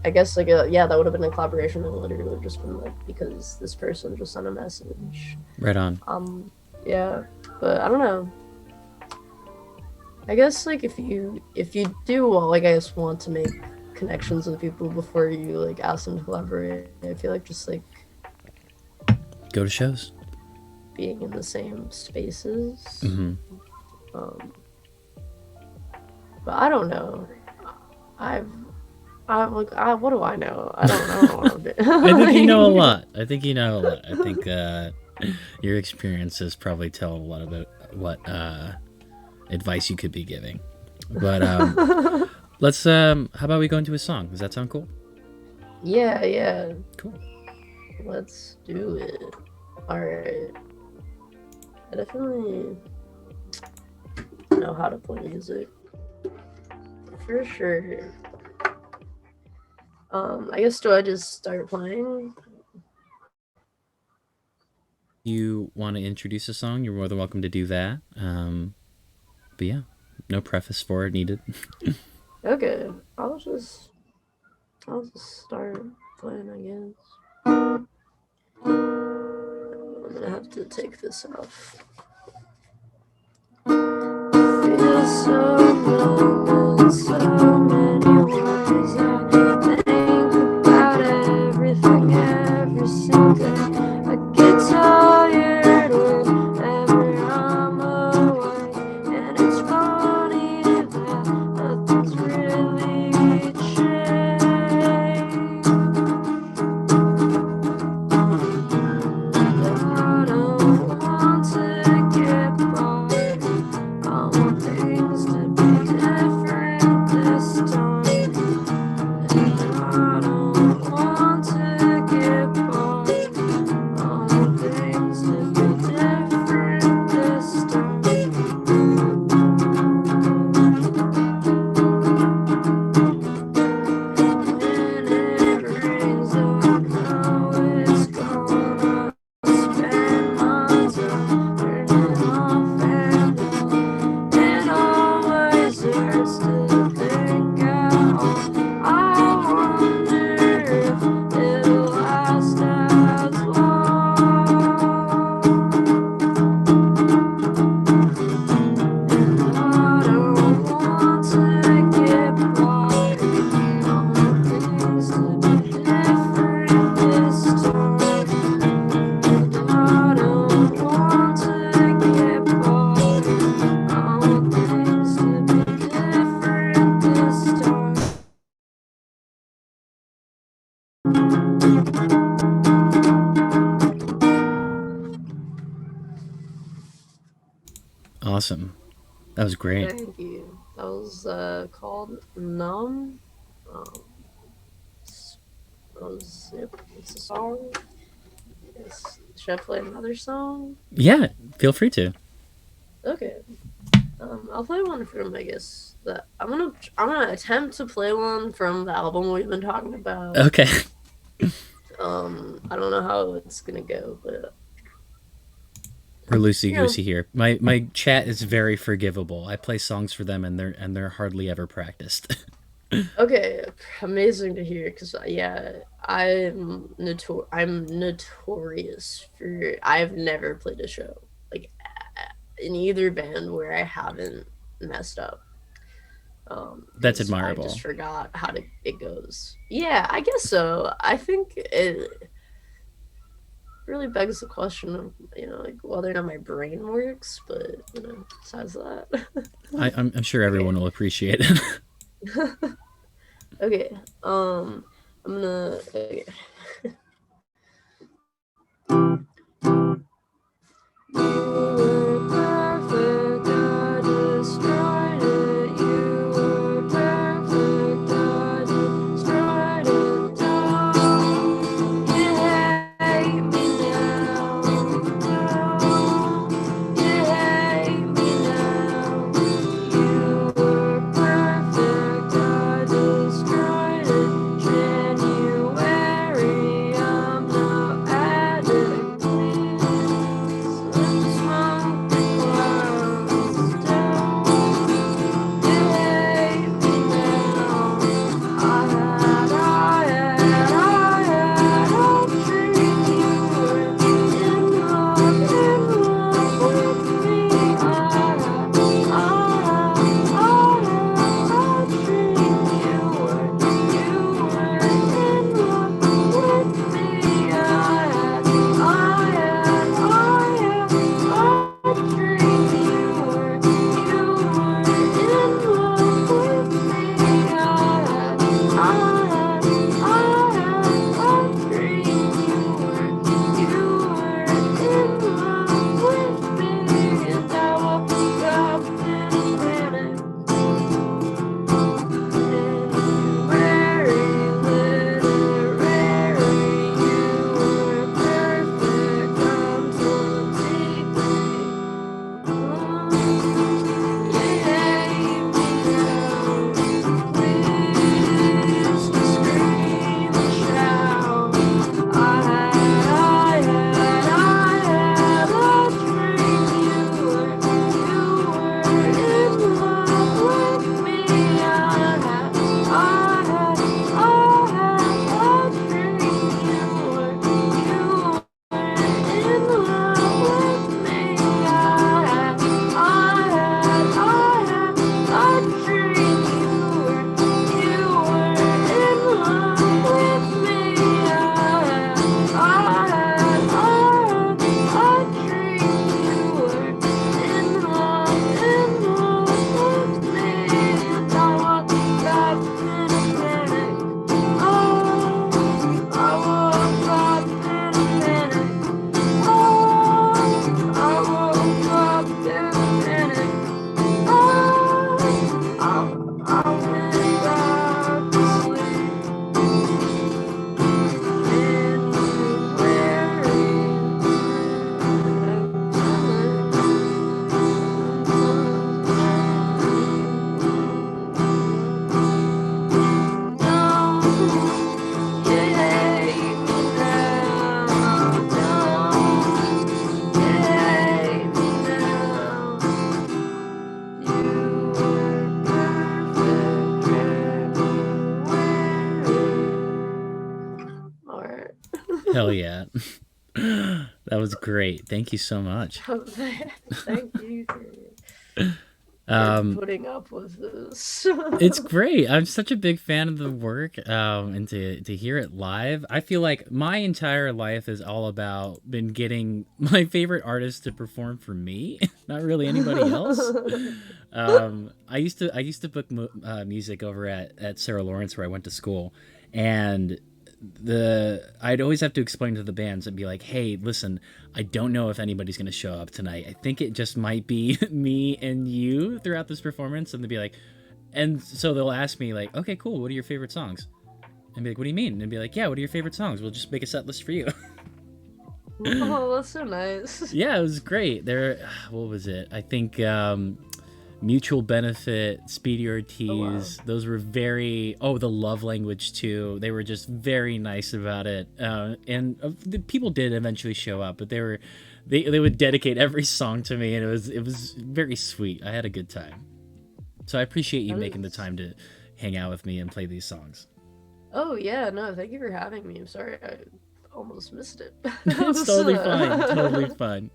I guess like that would have been a collaboration that literally would have just been like because this person just sent a message. Right on. Yeah, but I don't know. I guess like if you do like I guess want to make connections with people before you like ask them to collaborate, I feel like just like Go to shows. being in the same spaces. Mm-hmm. But I don't know. What do I know? I don't know what I'm doing. I think you know a lot. I think your experiences probably tell a lot about what advice you could be giving. But let's how about we go into a song? Does that sound cool? Yeah. Cool. Let's do it. Alright. I definitely know how to play music. For sure. I guess do I just start playing? You want to introduce a song? You're more than welcome to do that. But yeah, no preface for it needed. Okay. I'll just start playing, I guess. I'm gonna have to take this off. Feel so low in so many ways. I think about everything every single day. I get tired whenever I'm away, and it's funny that nothing's really changed. I don't want to get by. I want things to be different this time. And I don't want to get by. I want things to be different this time. When it rains, I know it's gonna spend my time turning off and on. It always hurts to think at all. I wonder if it'll last as long. And I don't want to get by. I want things to be different this time. And I don't want to get by. I want things to be different this time. Awesome. That was great. Thank you. That was called Numb. Um, it's a song. Should I play another song? Yeah, feel free to. Okay. I'll play one from I guess that I'm gonna attempt to play one from the album we've been talking about. Okay. I don't know how it's gonna go, but We're loosey goosey here. My chat is very forgivable. I play songs for them, and they're hardly ever practiced. Okay, amazing to hear. Cause yeah, I'm notorious for. I've never played a show like in either band where I haven't messed up. That's 'Cause I admirable. just forgot how it goes. Yeah, I guess so. I think it really begs the question of, like whether or not my brain works, but besides that. I'm sure everyone will appreciate it. Okay, I'm gonna. Okay. You were perfect, I destroyed it. You were perfect, I destroyed it. Don't you hate me now? Don't you hate me now? You were perfect, I destroyed it. January, I'm no addict. Please, smoke the clouds down. You hate me now. I'll treat you in love with me. I'll treat you were in love with me. I'll treat you were in love with me. I'll treat you were in love with me. And I woke up in panic. Hell yeah. That was great. Thank you so much. Thank you for putting up with this. It's great. I'm such a big fan of the work, and to hear it live, I feel like my entire life is all about been getting my favorite artists to perform for me, not really anybody else. I used to book music over at Sarah Lawrence where I went to school, and I'd always have to explain to the bands and be like, hey, listen, I don't know if anybody's going to show up tonight. I think it just might be me and you throughout this performance. And they'd be like, and so they'll ask me like, okay, cool. What are your favorite songs? And be like, what do you mean? And be like, yeah, what are your favorite songs? We'll just make a set list for you. Oh, that's so nice. Yeah, it was great. What was it? I think, Mutual Benefit, Speedy Ortiz, those were the Love Language too. They were just very nice about it. And the people did eventually show up, but they they would dedicate every song to me, and it was very sweet. I had a good time. So I appreciate you making the time to hang out with me and play these songs. Oh yeah, no, thank you for having me. I'm sorry I almost missed it. It's totally fine, totally fun.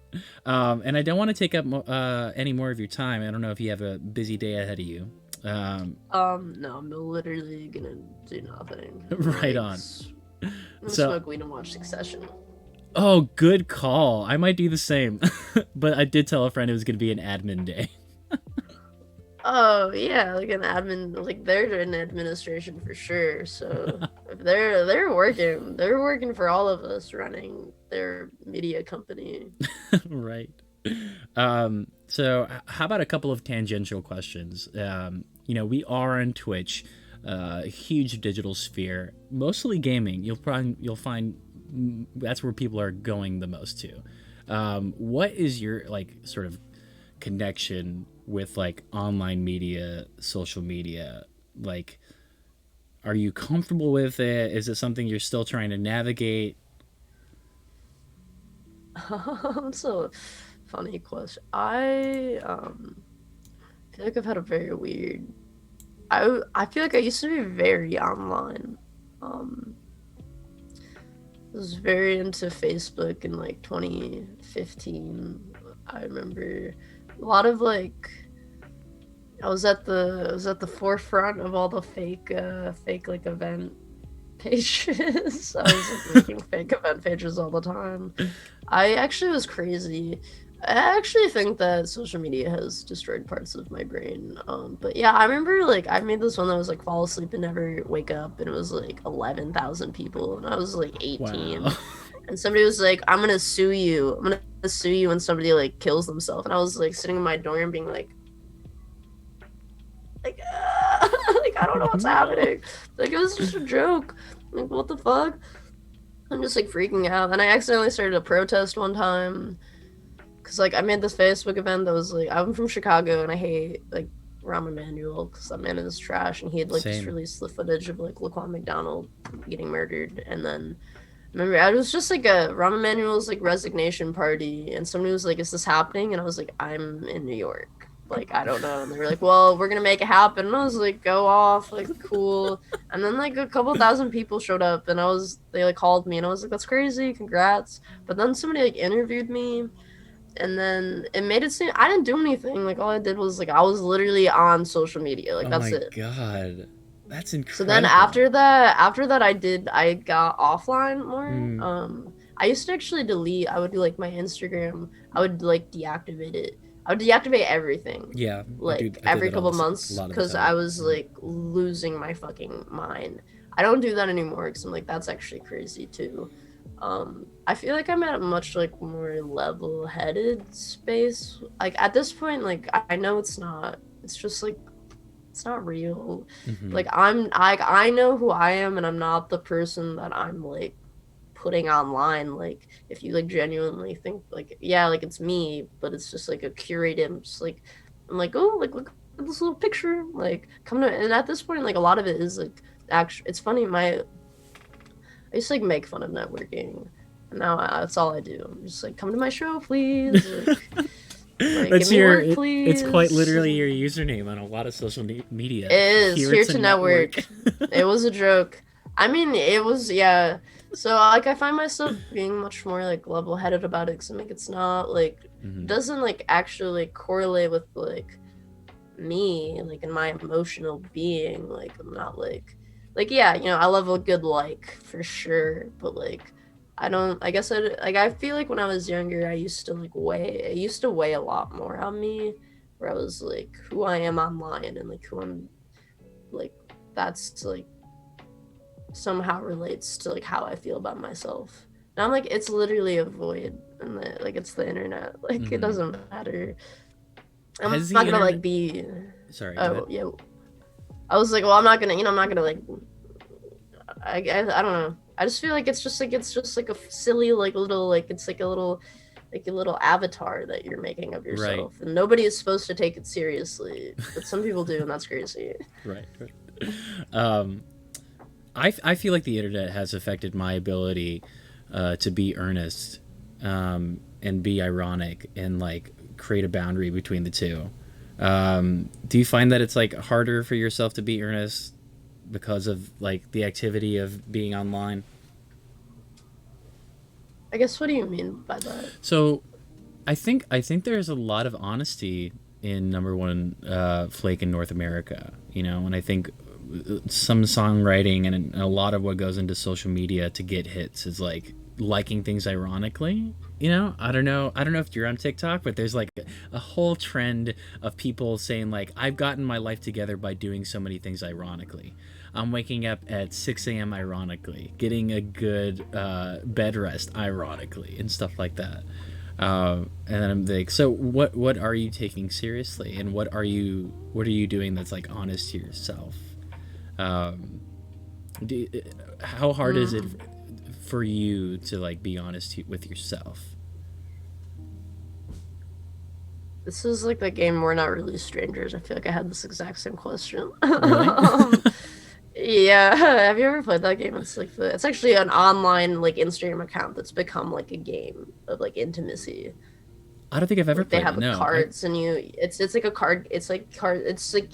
And I don't want to take up any more of your time. I don't know if you have a busy day ahead of you. No, I'm literally gonna do nothing. Right on. Smoke weed and watch Succession. Oh, good call. I might do the same. But I did tell a friend it was gonna be an admin day. Oh yeah, like an admin, like they're in administration for sure. So if they're working for all of us running their media company. Right. So how about a couple of tangential questions? We are on Twitch, a huge digital sphere, mostly gaming. You'll find that's where people are going the most to. What is your like sort of connection with like online media, social media? Like, are you comfortable with it? Is it something you're still trying to navigate? So funny question. I feel like I've had a very weird. I feel like I used to be very online. I was very into Facebook in like 2015. I remember a lot of like I was at the forefront of all the fake like event pages. I was like, making fake event pages all the time. I actually was crazy. I actually think that social media has destroyed parts of my brain. But yeah, I remember like I made this one that was like fall asleep and never wake up, and it was like 11,000 people, and I was like 18. Wow. And somebody was like, "I'm gonna sue you. I'm gonna sue you when somebody like kills themselves." And I was like sitting in my dorm being like like I don't know what's happening. Like it was just a joke. Like what the fuck? I'm just like freaking out. And I accidentally started a protest one time. Cause like I made this Facebook event that was like I'm from Chicago and I hate like Rahm Emanuel because that man is trash, and he had like just released the footage of like Laquan McDonald getting murdered. And then remember it was just like a Rahm Emanuel's like resignation party, and somebody was like, "Is this happening?" And I was like, "I'm in New York. Like I don't know." And they were like, "Well, we're gonna make it happen." And I was like, "Go off, like cool." And then like a couple thousand people showed up, and they like called me, and I was like, "That's crazy, congrats." But then somebody like interviewed me, and then it made it seem I didn't do anything. Like all I did was like I was literally on social media. Like that's it. Oh my god, that's incredible. So then after that, I got offline more. I used to actually delete. I would do like my Instagram. I would like deactivate it. I would deactivate everything. Yeah. Like every couple months because I was like losing my fucking mind. I don't do that anymore because I'm like that's actually crazy too. I feel like I'm at a much like more level-headed space. Like at this point, like I know it's not. It's just like it's not real. Mm-hmm. Like I know who I am, and I'm not the person that I'm like putting online. Like if you like genuinely think like yeah, like it's me, but it's just like a curated. I'm like oh like look at this little picture. Like come to and at this point like a lot of it is like actually it's funny I used to like make fun of networking, and now that's all I do. I'm just like, come to my show, please. Like, that's work, please. It's quite literally your username on a lot of social media. It is here to network. It was a joke. I mean, it was yeah. So like, I find myself being much more like level-headed about it, because like it's not like doesn't like actually like, correlate with like me, like in my emotional being. Like I'm not like yeah, you know, I love a good like for sure, but like I feel like when I was younger I used to weigh a lot more on me, where I was like who I am online and like who I'm like that's like somehow relates to like how I feel about myself. And I'm like it's literally a void, and like it's the internet, like it doesn't matter. I'm not gonna like be sorry. Oh yeah. I was like, well, I'm not gonna like. I don't know. I just feel like it's just like a silly like little like it's like a little avatar that you're making of yourself, right. And nobody is supposed to take it seriously, but some people do, and that's crazy. Right. I feel like the internet has affected my ability to be earnest. and be ironic and like create a boundary between the two. Do you find that it's like harder for yourself to be earnest because of like the activity of being online? I guess, what do you mean by that? So I think there's a lot of honesty in number one Flake in North America, you know, and I think some songwriting and a lot of what goes into social media to get hits is like liking things ironically. You know, I don't know if you're on TikTok, but there's like a whole trend of people saying like, I've gotten my life together by doing so many things ironically. I'm waking up at 6 a.m. ironically, getting a good bed rest ironically, and stuff like that. And then I'm like, so what are you taking seriously, and what are you doing that's like honest to yourself? Um, how hard is it for you to like be honest with yourself? This is like the game We're Not Really Strangers. I feel like I had this exact same question. Really? Yeah, have you ever played that game? It's actually an online like Instagram account that's become like a game of like intimacy. I don't think I've ever Like, they played have it. No. cards, and it's like a card. It's like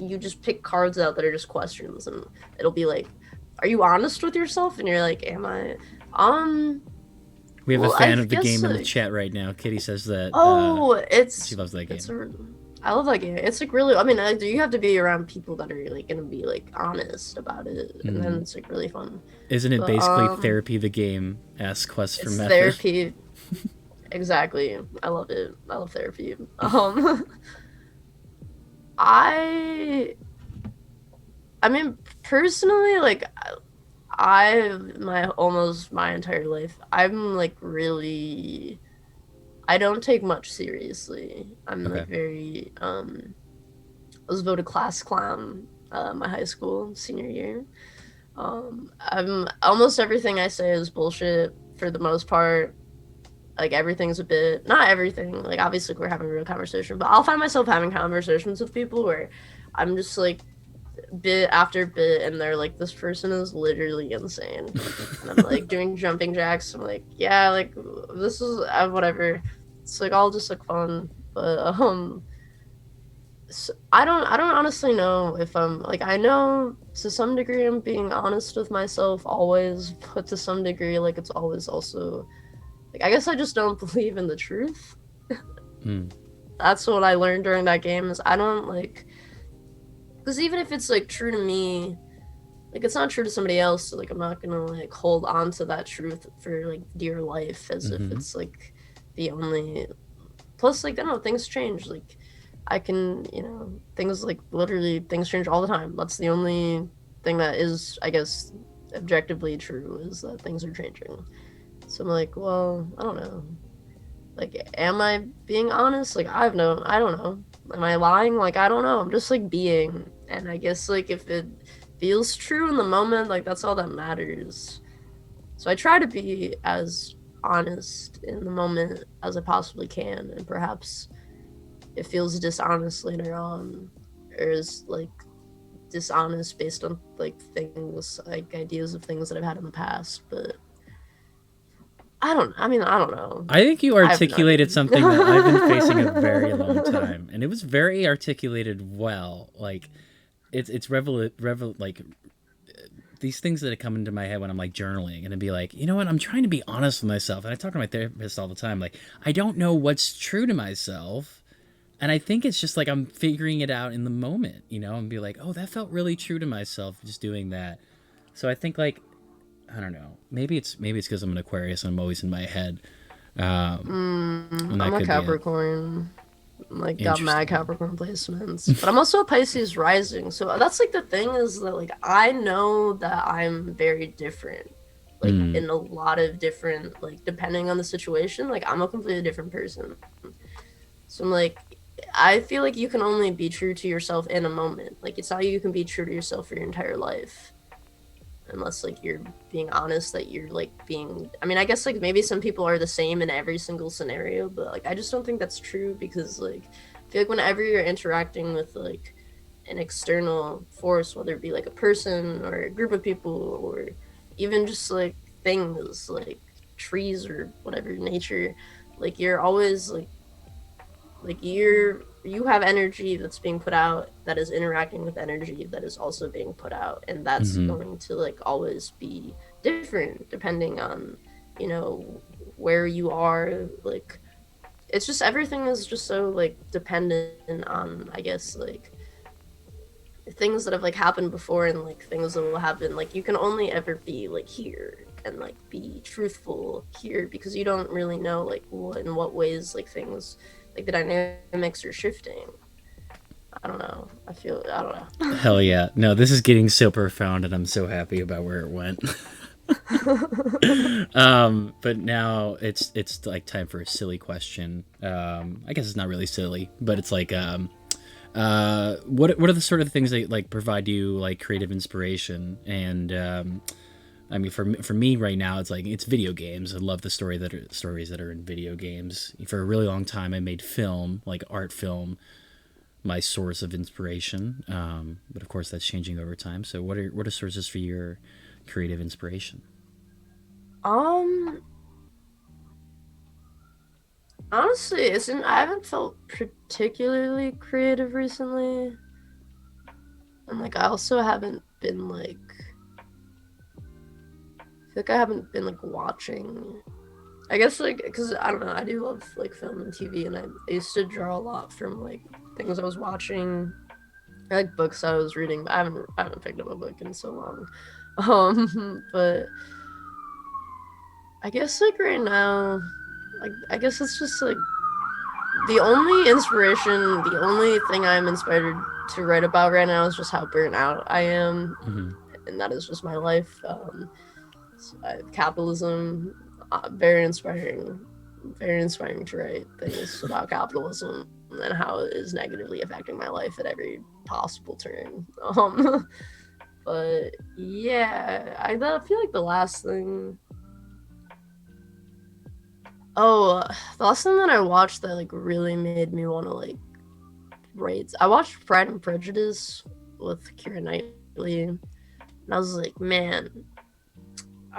you just pick cards out that are just questions, and it'll be like, "Are you honest with yourself?" And you're like, "Am I?" We have Well, a fan I of the guess, game in the like, chat right now. Kitty says that it's she loves that game. I love that game. It's like really. I mean, you have to be around people that are like gonna be like honest about it, and then it's like really fun. Isn't it But, basically therapy the game? Ask quest for It's method. therapy. Exactly. I love it. I love therapy. I I mean, personally, like, almost my entire life, I'm like really, I don't take much seriously. I'm Okay. like very, I was voted class clown, my high school senior year. I'm almost everything I say is bullshit for the most part. Like, everything's a bit, not everything, like, obviously we're having a real conversation, but I'll find myself having conversations with people where I'm just like bit after bit, and they're like, this person is literally insane. And I'm like doing jumping jacks. I'm like, yeah, like, this is whatever. It's like all just like fun. But so I don't honestly know if I'm like, I know to some degree I'm being honest with myself always, but to some degree, like, it's always also like, I guess I just don't believe in the truth. Mm. That's what I learned during that game, is I don't like, because even if it's like true to me, like, it's not true to somebody else, so like I'm not gonna like hold on to that truth for like dear life as if it's like the only. Plus, like, I don't know, things change. Like, I can, things like literally things change all the time. That's the only thing that is, I guess, objectively true, is that things are changing. So I'm like, well, I don't know. Like, am I being honest? Like, I don't know. Am I lying? Like, I don't know. I'm just like being. And I guess, like, if it feels true in the moment, like, that's all that matters. So I try to be as honest in the moment as I possibly can, and perhaps it feels dishonest later on, or is like dishonest based on like things, like ideas of things that I've had in the past. But I don't know. I think you I have articulated none. something that I've been facing a very long time, and it was very articulated well. Like, it's like these things that come into my head when I'm like journaling, and it'd be like, you know what, I'm trying to be honest with myself, and I talk to my therapist all the time. Like, I don't know what's true to myself, and I think it's just like I'm figuring it out in the moment, and be like, oh, that felt really true to myself, just doing that. So I think, like, I don't know. Maybe it's because I'm an Aquarius and I'm always in my head. I'm a Capricorn. Like, got mad Capricorn placements, but I'm also a Pisces rising. So that's like the thing, is that like I know that I'm very different. Like, in a lot of different, like, depending on the situation, like, I'm a completely different person. So I'm like, I feel like you can only be true to yourself in a moment. Like, it's not you can be true to yourself for your entire life. Unless, like, you're being honest that you're, like, being... I mean, I guess, like, maybe some people are the same in every single scenario, but, like, I just don't think that's true, because, like, I feel like whenever you're interacting with, like, an external force, whether it be, like, a person or a group of people, or even just, like, things, like trees or whatever, nature, like you're always like you have energy that's being put out that is interacting with energy that is also being put out, and that's going to like always be different depending on, you know, where you are. Like it's just everything is just so like dependent on, I guess, like things that have like happened before and like things that will happen. Like you can only ever be like here and like be truthful here because you don't really know like in what ways like things like the dynamics are shifting. I don't know. I don't know. Hell yeah. No, this is getting so profound and I'm so happy about where it went. But now it's like time for a silly question. I guess it's not really silly, but it's like what are the sort of things that like provide you like creative inspiration? And I mean, for me right now, it's like it's video games. I love the stories that are in video games. For a really long time, I made film, like art film, my source of inspiration. But of course, that's changing over time. So, what are sources for your creative inspiration? Honestly, I haven't felt particularly creative recently, and like I also haven't been like. I feel like I haven't been like watching. I guess like because I don't know. I do love like film and TV, and I used to draw a lot from like things I was watching, or, like books I was reading. But I haven't picked up a book in so long. But I guess like right now, like I guess it's just like the only thing I'm inspired to write about right now is just how burnt out I am, and that is just my life. Capitalism, very inspiring to write things about capitalism and how it is negatively affecting my life at every possible turn. But yeah, I feel like the last thing that I watched that like really made me want to like write, I watched Pride and Prejudice with Keira Knightley, and I was like, man,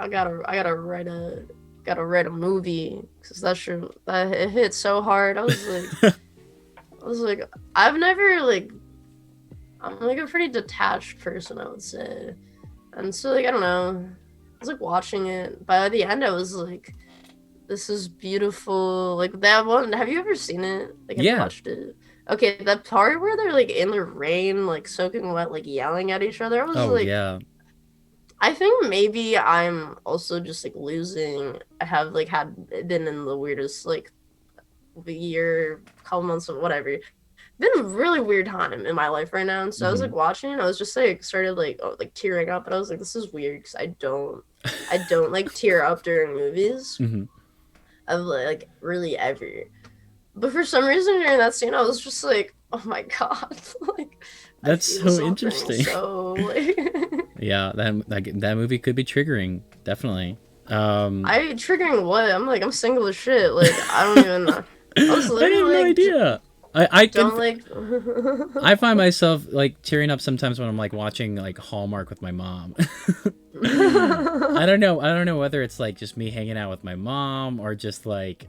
I gotta write a movie because that it hit so hard. I was like, I've never like, I'm like a pretty detached person, I would say, and so like I don't know, I was like watching it. By the end, I was like, this is beautiful. Like that one, have you ever seen it? Like have you watched it? Okay, that part where they're like in the rain, like soaking wet, like yelling at each other. I was yeah. I think maybe I'm also just like losing. I have like been in the weirdest like year, couple months of whatever. Been a really weird time in my life right now, and so I was like watching, and I was just like started like tearing up, but I was like, this is weird because I don't like tear up during movies. Of like really ever, but for some reason during that scene, I was just like, oh my god, like. That's so interesting. So, like... Yeah, that movie could be triggering, definitely. Triggering what? I'm single as shit. Like I don't even know. I have no idea. I find myself like tearing up sometimes when I'm like watching like Hallmark with my mom. I don't know whether it's like just me hanging out with my mom or just like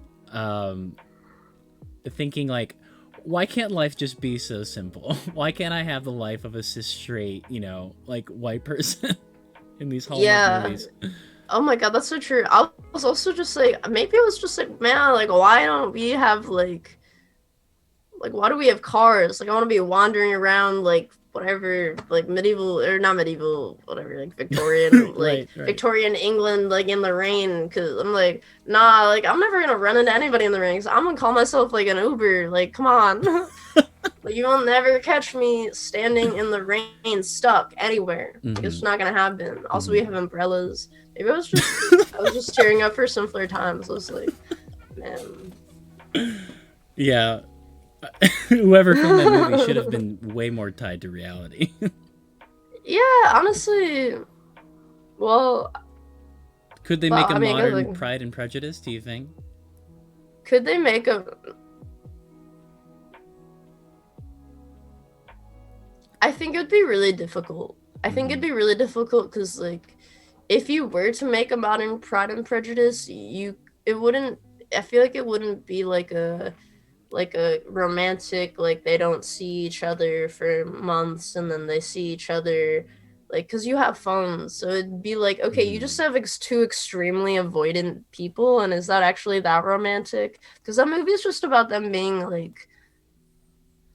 thinking like, why can't life just be so simple? Why can't I have the life of a cis straight, you know, like white person in these Hallmark movies? Oh my god, that's so true. I was also just like, maybe it was just like, man, like why don't we have like why do we have cars? Like I want to be wandering around like whatever, like medieval or not medieval, whatever, like Victorian, like right. Victorian England, like in the rain. Because I'm like, nah, like I'm never gonna run into anybody in the rain. I'm gonna call myself like an Uber. Like, come on, like you will never catch me standing in the rain, stuck anywhere. Like, it's not gonna happen. Also, we have umbrellas. Maybe I was just tearing up for simpler times. I was like, man, yeah. Whoever filmed that movie should have been way more tied to reality. Yeah, honestly. Well, could they make a modern Pride and Prejudice, do you think? Could they make a... I think it would be really difficult. I think it'd be really difficult because, like, if you were to make a modern Pride and Prejudice, it wouldn't I feel like it wouldn't be like a romantic, like they don't see each other for months and then they see each other, like, because you have phones, so it'd be like, okay, you just have two extremely avoidant people, and is that actually that romantic? Because that movie is just about them being like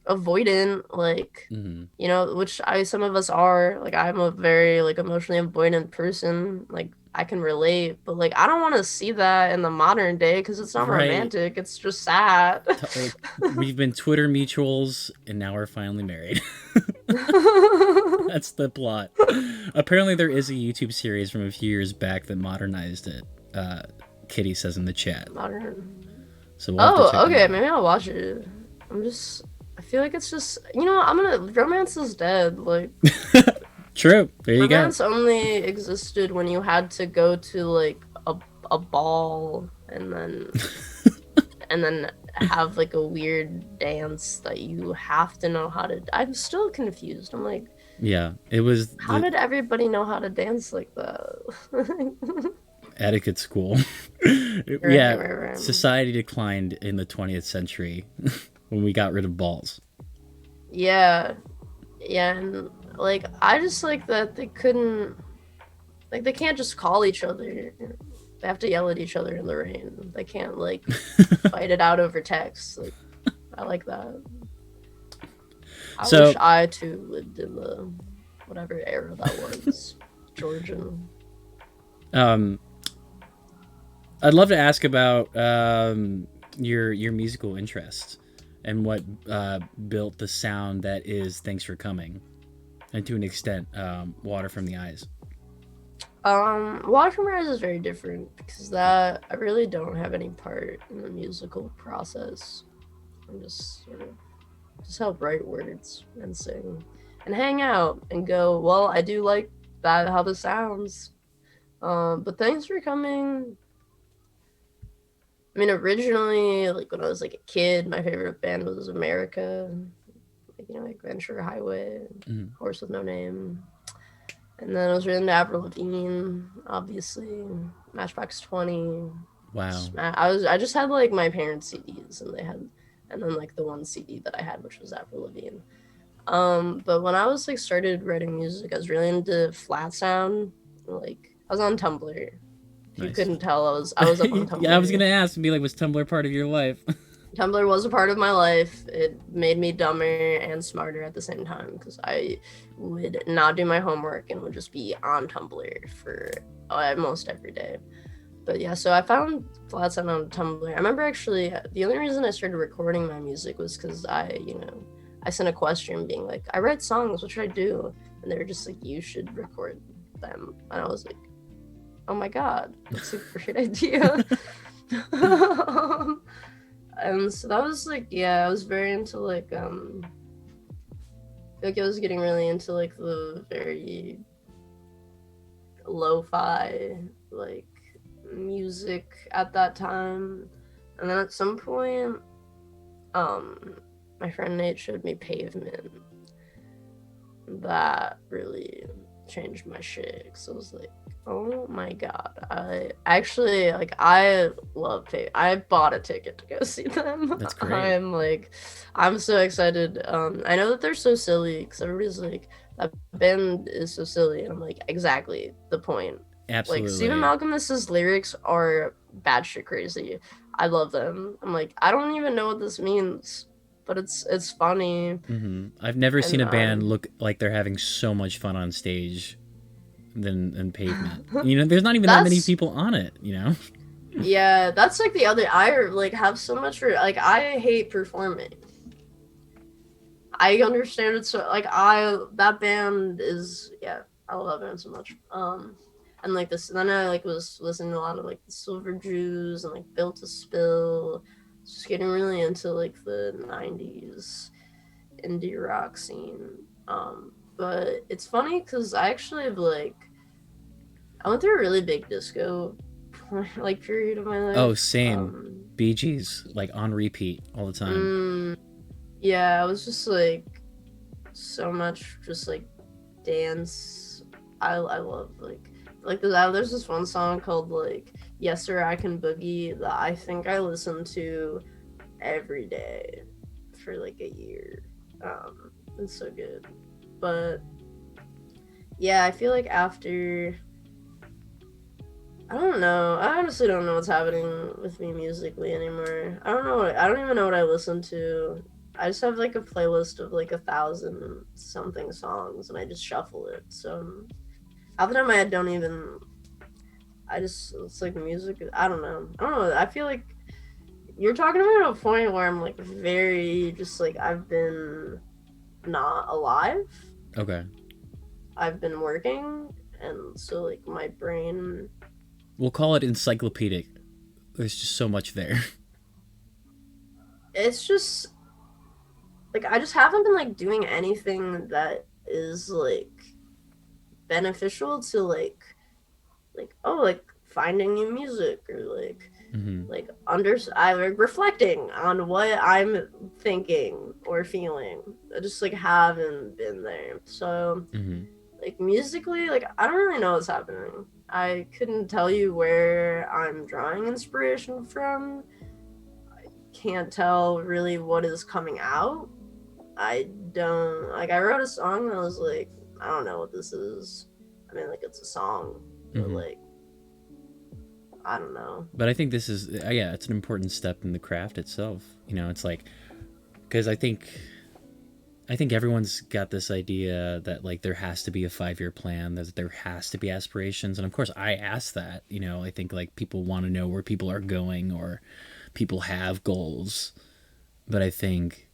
avoidant, like, you know, which some of us are. Like, I'm a very like emotionally avoidant person, like I can relate, but like I don't want to see that in the modern day because it's not romantic, it's just sad. Like, we've been Twitter mutuals and now we're finally married. That's the plot. Apparently there is a YouTube series from a few years back that modernized it. Kitty says in the chat. Modern. So we'll okay, maybe I'll watch it. I feel like it's just, you know, romance is dead. Like, true. There you go. Romance only existed when you had to go to like a ball and then have like a weird dance that you have to know how to. I'm still confused. I'm like, yeah, it was. How did everybody know how to dance like that? Etiquette school. Right. Society declined in the 20th century when we got rid of balls. Yeah, and like I just like that they couldn't, like they can't just call each other. They have to yell at each other in the rain. They can't like fight it out over text. Like, I like that. I wish I too lived in the whatever era that was. Georgian. I'd love to ask about your musical interest and what built the sound that is Thanks for Coming, and to an extent, Water from the Eyes. Water from Your Eyes is very different because I really don't have any part in the musical process. I'm just sort of help write words and sing and hang out and go, well, I do like that, how this sounds. But Thanks for Coming, I mean, originally, like when I was like a kid, my favorite band was America, like, you know, like Venture Highway, Horse with No Name. And then I was really into Avril Lavigne, obviously, Matchbox 20. Wow. I just had like my parents' CDs, and then like the one CD that I had, which was Avril Lavigne. But when I was like started writing music, I was really into flat sound. Like I was on Tumblr. If you couldn't tell, I was up on Tumblr. Yeah, I was gonna ask and be like, was Tumblr part of your life? Tumblr was a part of my life. It made me dumber and smarter at the same time because I would not do my homework and would just be on Tumblr for almost every day. But yeah, so I found flat sound on Tumblr. I remember actually the only reason I started recording my music was because I sent a question being like, I write songs, what should I do? And they were just like, you should record them. And I was like, oh my god, that's a great idea. And so that was like, yeah, I was very into like I was getting really into like the very lo-fi like music at that time. And then at some point my friend Nate showed me Pavement. That really changed my shit, so I was like, oh my god, I actually like, I love Pavement. I bought a ticket to go see them. That's great. I'm so excited. I know that they're so silly because everybody's like, that band is so silly, and I'm like, exactly the point. Absolutely. Like, Stephen Malcolm's lyrics are batshit crazy. I love them. I'm like, I don't even know what this means, but it's funny. I've never seen a band look like they're having so much fun on stage than Pavement. You know, there's not even that many people on it, you know? Yeah, that's like the other, I like have so much like, I hate performing. I understand it, so like that band is, yeah, I love that band so much. And like this, then I like was listening to a lot of like the Silver Jews and like Built to Spill, just getting really into like the 90s indie rock scene. But it's funny because I actually have like, I went through a really big disco like period of my life. Oh, same. Bee Gees, like on repeat all the time. Yeah, I was just like so much just like dance. I love like there's this one song called like Yes Sir I Can Boogie that I think I listened to every day for like a year. It's so good. But yeah, I feel like after, I don't know. I honestly don't know what's happening with me musically anymore. I don't even know what I listen to. I just have like a playlist of like 1,000 something songs and I just shuffle it. So half the time I don't even, it's like music. I don't know. I feel like you're talking about a point where I'm like very, just like, I've been not alive. Okay. I've been working, and so like my brain. We'll call it encyclopedic. There's just so much there. It's just like I just haven't been like doing anything that is like beneficial to like oh like finding new music or like Mm-hmm. like either reflecting on what I'm thinking or feeling. I just like haven't been there. So Mm-hmm. like musically, like I don't really know what's happening. I couldn't tell you where I'm drawing inspiration from. I can't tell really what is coming out. I don't like, I wrote a song that was like, I don't know what this is. I mean, like it's a song, but Mm-hmm. like I don't know. But I think this is, yeah, it's an important step in the craft itself. You know, it's like, because I think everyone's got this idea that like there has to be a 5-year plan, that there has to be aspirations, and of course I ask that. You know, I think like people want to know where people are going or people have goals, but I think,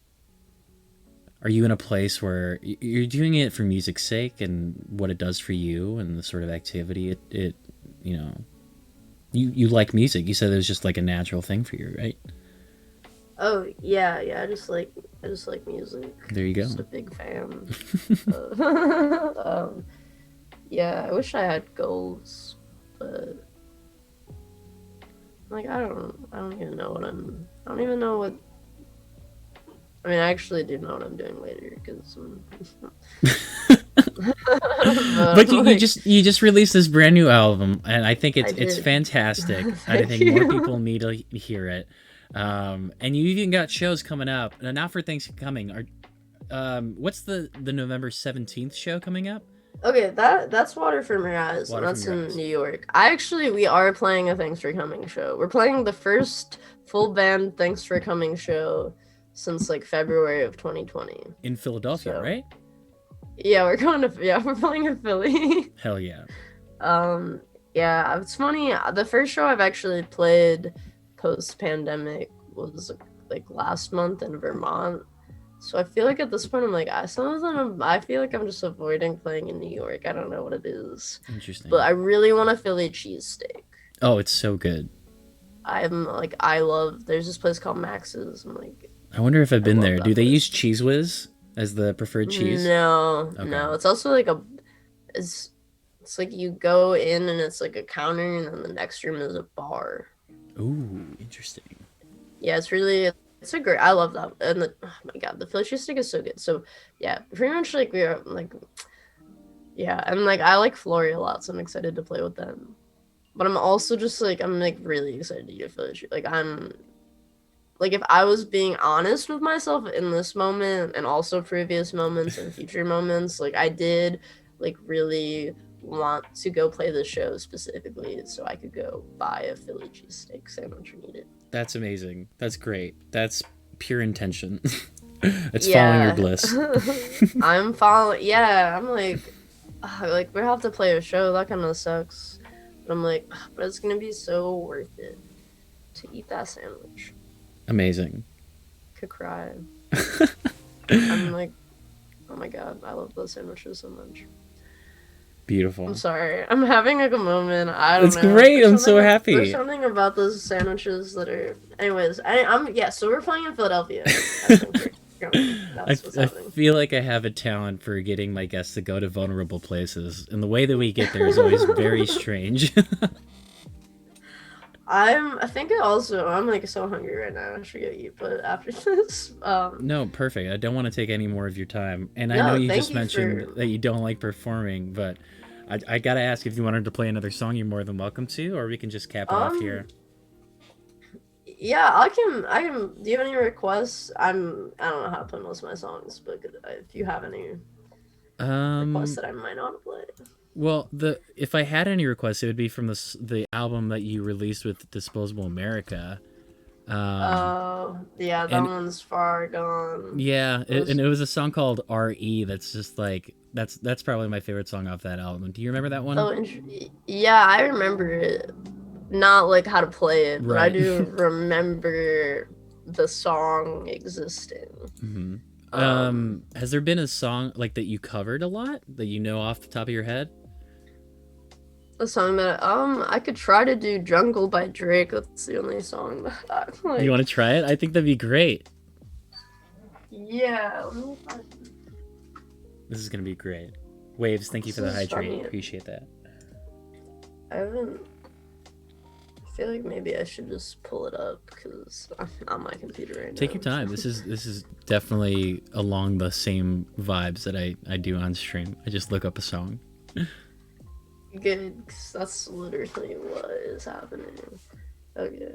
are you in a place where you're doing it for music's sake and what it does for you and the sort of activity it you know, you like music. You said it was just like a natural thing for you, right? Oh yeah, I just like music. There you go. Just a big fan. Yeah, I wish I had goals, but like I don't even know what I don't even know what. I mean, I actually do know what I'm doing later because. But you just released this brand new album, and I think it's fantastic. I think more people need to hear it. And you even got shows coming up. Now for things coming, what's the November 17th show coming up? Okay, that's Water from Your Eyes, and that's in New York. We are playing a Thanks for Coming show. We're playing the first full band Thanks for Coming show since like February of 2020. In Philadelphia, right? Yeah, we're playing in Philly. Hell yeah. Yeah, it's funny. The first show I've actually played post-pandemic was like last month in Vermont. So I feel like at this point I'm like, some of them I feel like I'm just avoiding playing in New York. I don't know what it is. Interesting. But I really want a Philly cheesesteak. Oh, it's so good. There's this place called Max's. I'm like, I wonder if I've been there. Do they use Cheese Whiz as the preferred cheese? No, okay. No. It's also like it's like you go in and it's like a counter and then the next room is a bar. Ooh, interesting. Yeah, it's a great. I love that. And oh my god, the Philly cheesesteak is so good. So yeah, pretty much like we are like, yeah, and like I like Flory a lot, so I'm excited to play with them. But I'm also just like I'm like really excited to eat a Philly cheesesteak. Like I'm. Like, if I was being honest with myself in this moment and also previous moments and future moments, like, I did, like, really want to go play the show specifically so I could go buy a Philly cheesesteak sandwich and eat it. That's amazing. That's great. That's pure intention. It's following your bliss. I'm following, yeah, I'm like, we have to play a show. That kind of sucks. But I'm like, but it's going to be so worth it to eat that sandwich. Amazing. Could cry. I'm like, oh my god, I love those sandwiches so much. Beautiful. I'm sorry. I'm having like a moment. I don't know. It's great. I'm so happy. There's something about those sandwiches that are. Anyways, so we're playing in Philadelphia. I feel like I have a talent for getting my guests to go to vulnerable places, and the way that we get there is always very strange. I'm like so hungry right now. I should go eat, but after this, No, perfect. I don't want to take any more of your time. And I know you just mentioned that you don't like performing, but I gotta ask, if you wanted to play another song, you're more than welcome to, or we can just cap it off here. Yeah, I can. Do you have any requests? I don't know how to play most of my songs, but if you have any requests that I might not play. Well, if I had any requests, it would be from the album that you released with Disposable America. Yeah, that one's far gone. Yeah, and it was a song called R.E. That's just like that's probably my favorite song off that album. Do you remember that one? Oh, yeah, I remember it. Not like how to play it, but I do remember the song existing. Mm-hmm. Has there been a song like that you covered a lot that you know off the top of your head? A song that I could try to do "Jungle" by Drake. That's the only song that I like. You want to try it? I think that'd be great. Yeah. This is gonna be great. Waves, thank you for the hydrate. Appreciate that. I feel like maybe I should just pull it up because I'm on my computer right now. Take your time. This is definitely along the same vibes that I do on stream. I just look up a song. Good, 'cause that's literally what is happening. Okay.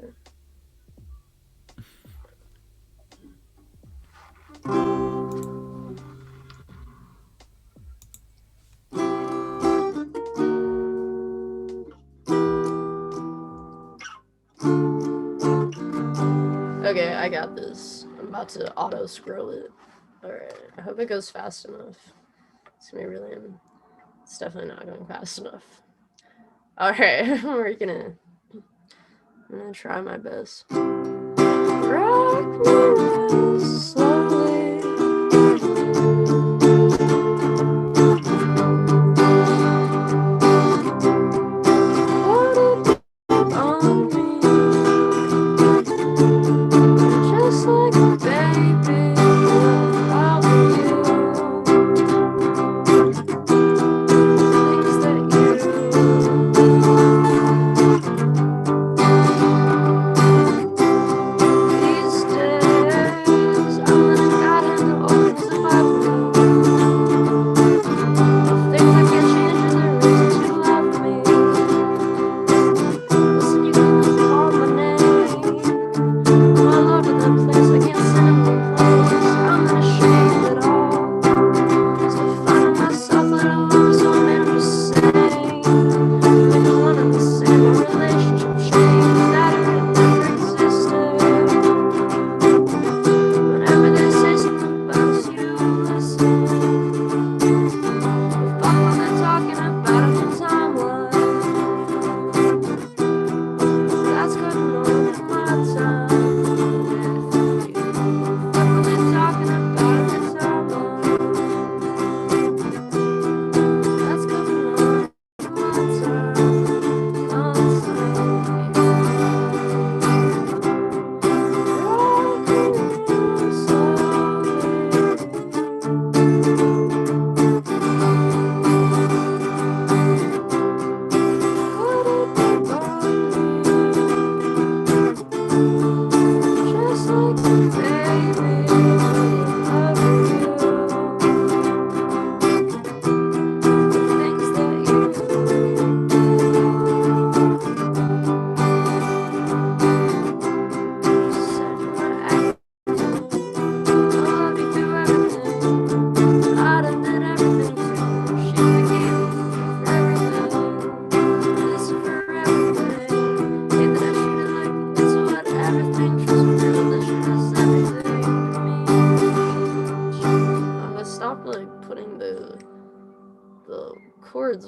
Okay, I got this. I'm about to auto scroll it. Alright, I hope it goes fast enough. It's gonna be really. It's definitely not going fast enough. Alright, I'm gonna try my best. Rock me real slowly.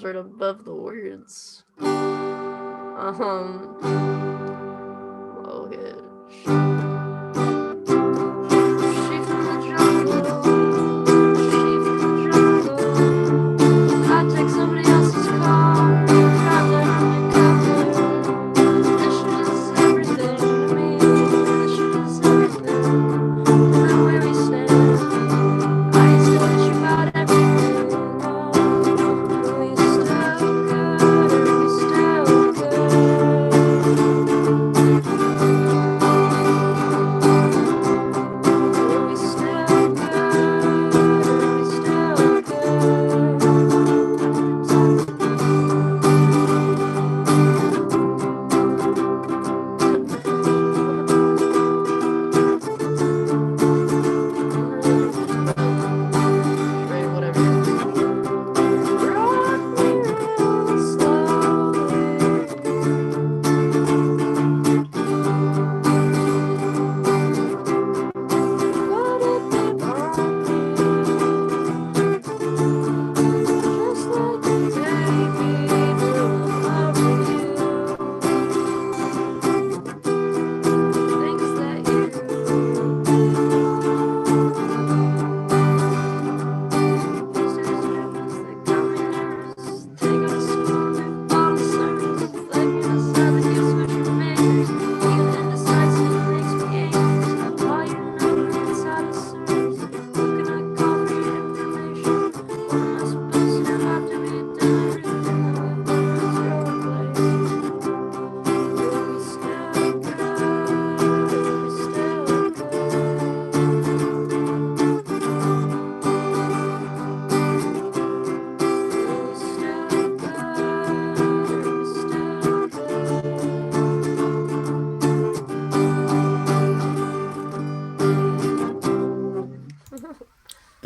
Right above the words. Okay. She from the jungle. She from the jungle. I take somebody else's car. Drive there undercover. This shit is everything to me. This shit is everything. And where we stand. I used to wish you about everything.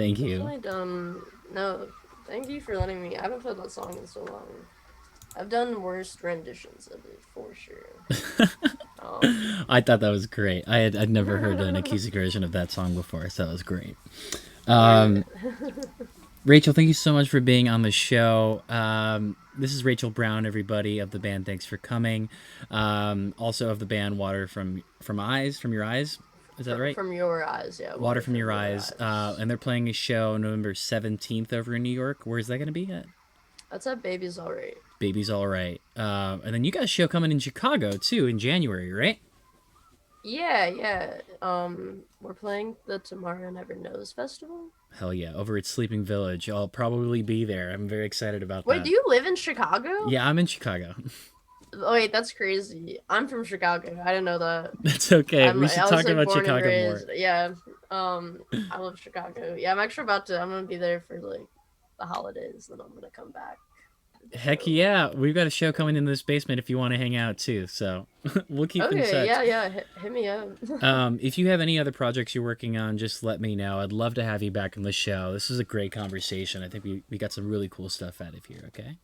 Thank you. Definitely done. No, thank you for letting me. I haven't played that song in so long. I've done worse renditions of it for sure. I thought that was great. I'd never heard an acoustic version of that song before, so that was great. Rachel, thank you so much for being on the show. This is Rachel Brown, everybody of the band. Thanks for coming. Also of the band Water from Your Eyes. Is that right? From Your Eyes, yeah. Water from Your Eyes. And they're playing a show November 17th over in New York. Where's that going to be at? That's at Baby's All Right. Baby's All Right. And then you got a show coming in Chicago, too, in January, right? Yeah. We're playing the Tomorrow Never Knows Festival. Hell yeah, over at Sleeping Village. I'll probably be there. I'm very excited about that. Wait, do you live in Chicago? Yeah, I'm in Chicago. Oh, wait, that's crazy. I'm from Chicago. I didn't know that. That's okay. We should talk about Chicago more. Yeah. I love Chicago. Yeah, I'm gonna be there for like the holidays, then I'm gonna come back. Heck yeah, we've got a show coming in this basement if you want to hang out too, so we'll keep in touch. Yeah, hit me up. If you have any other projects you're working on, just let me know. I'd love to have you back on the show. This is a great conversation. I think we got some really cool stuff out of here, okay?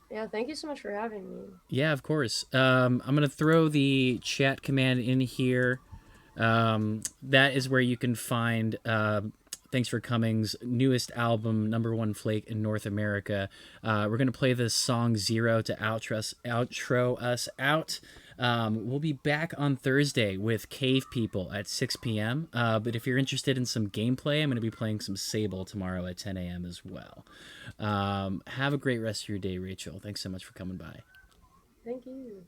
Yeah, thank you so much for having me. Yeah, of course. I'm going to throw the chat command in here. That is where you can find Thanks for Coming's newest album, Number One Flake in North America. We're going to play the song Zero to outro us out. We'll be back on Thursday with Cave People at 6 p.m. But if you're interested in some gameplay, I'm going to be playing some Sable tomorrow at 10 a.m. as well. Have a great rest of your day, Rachel. Thanks so much for coming by. Thank you.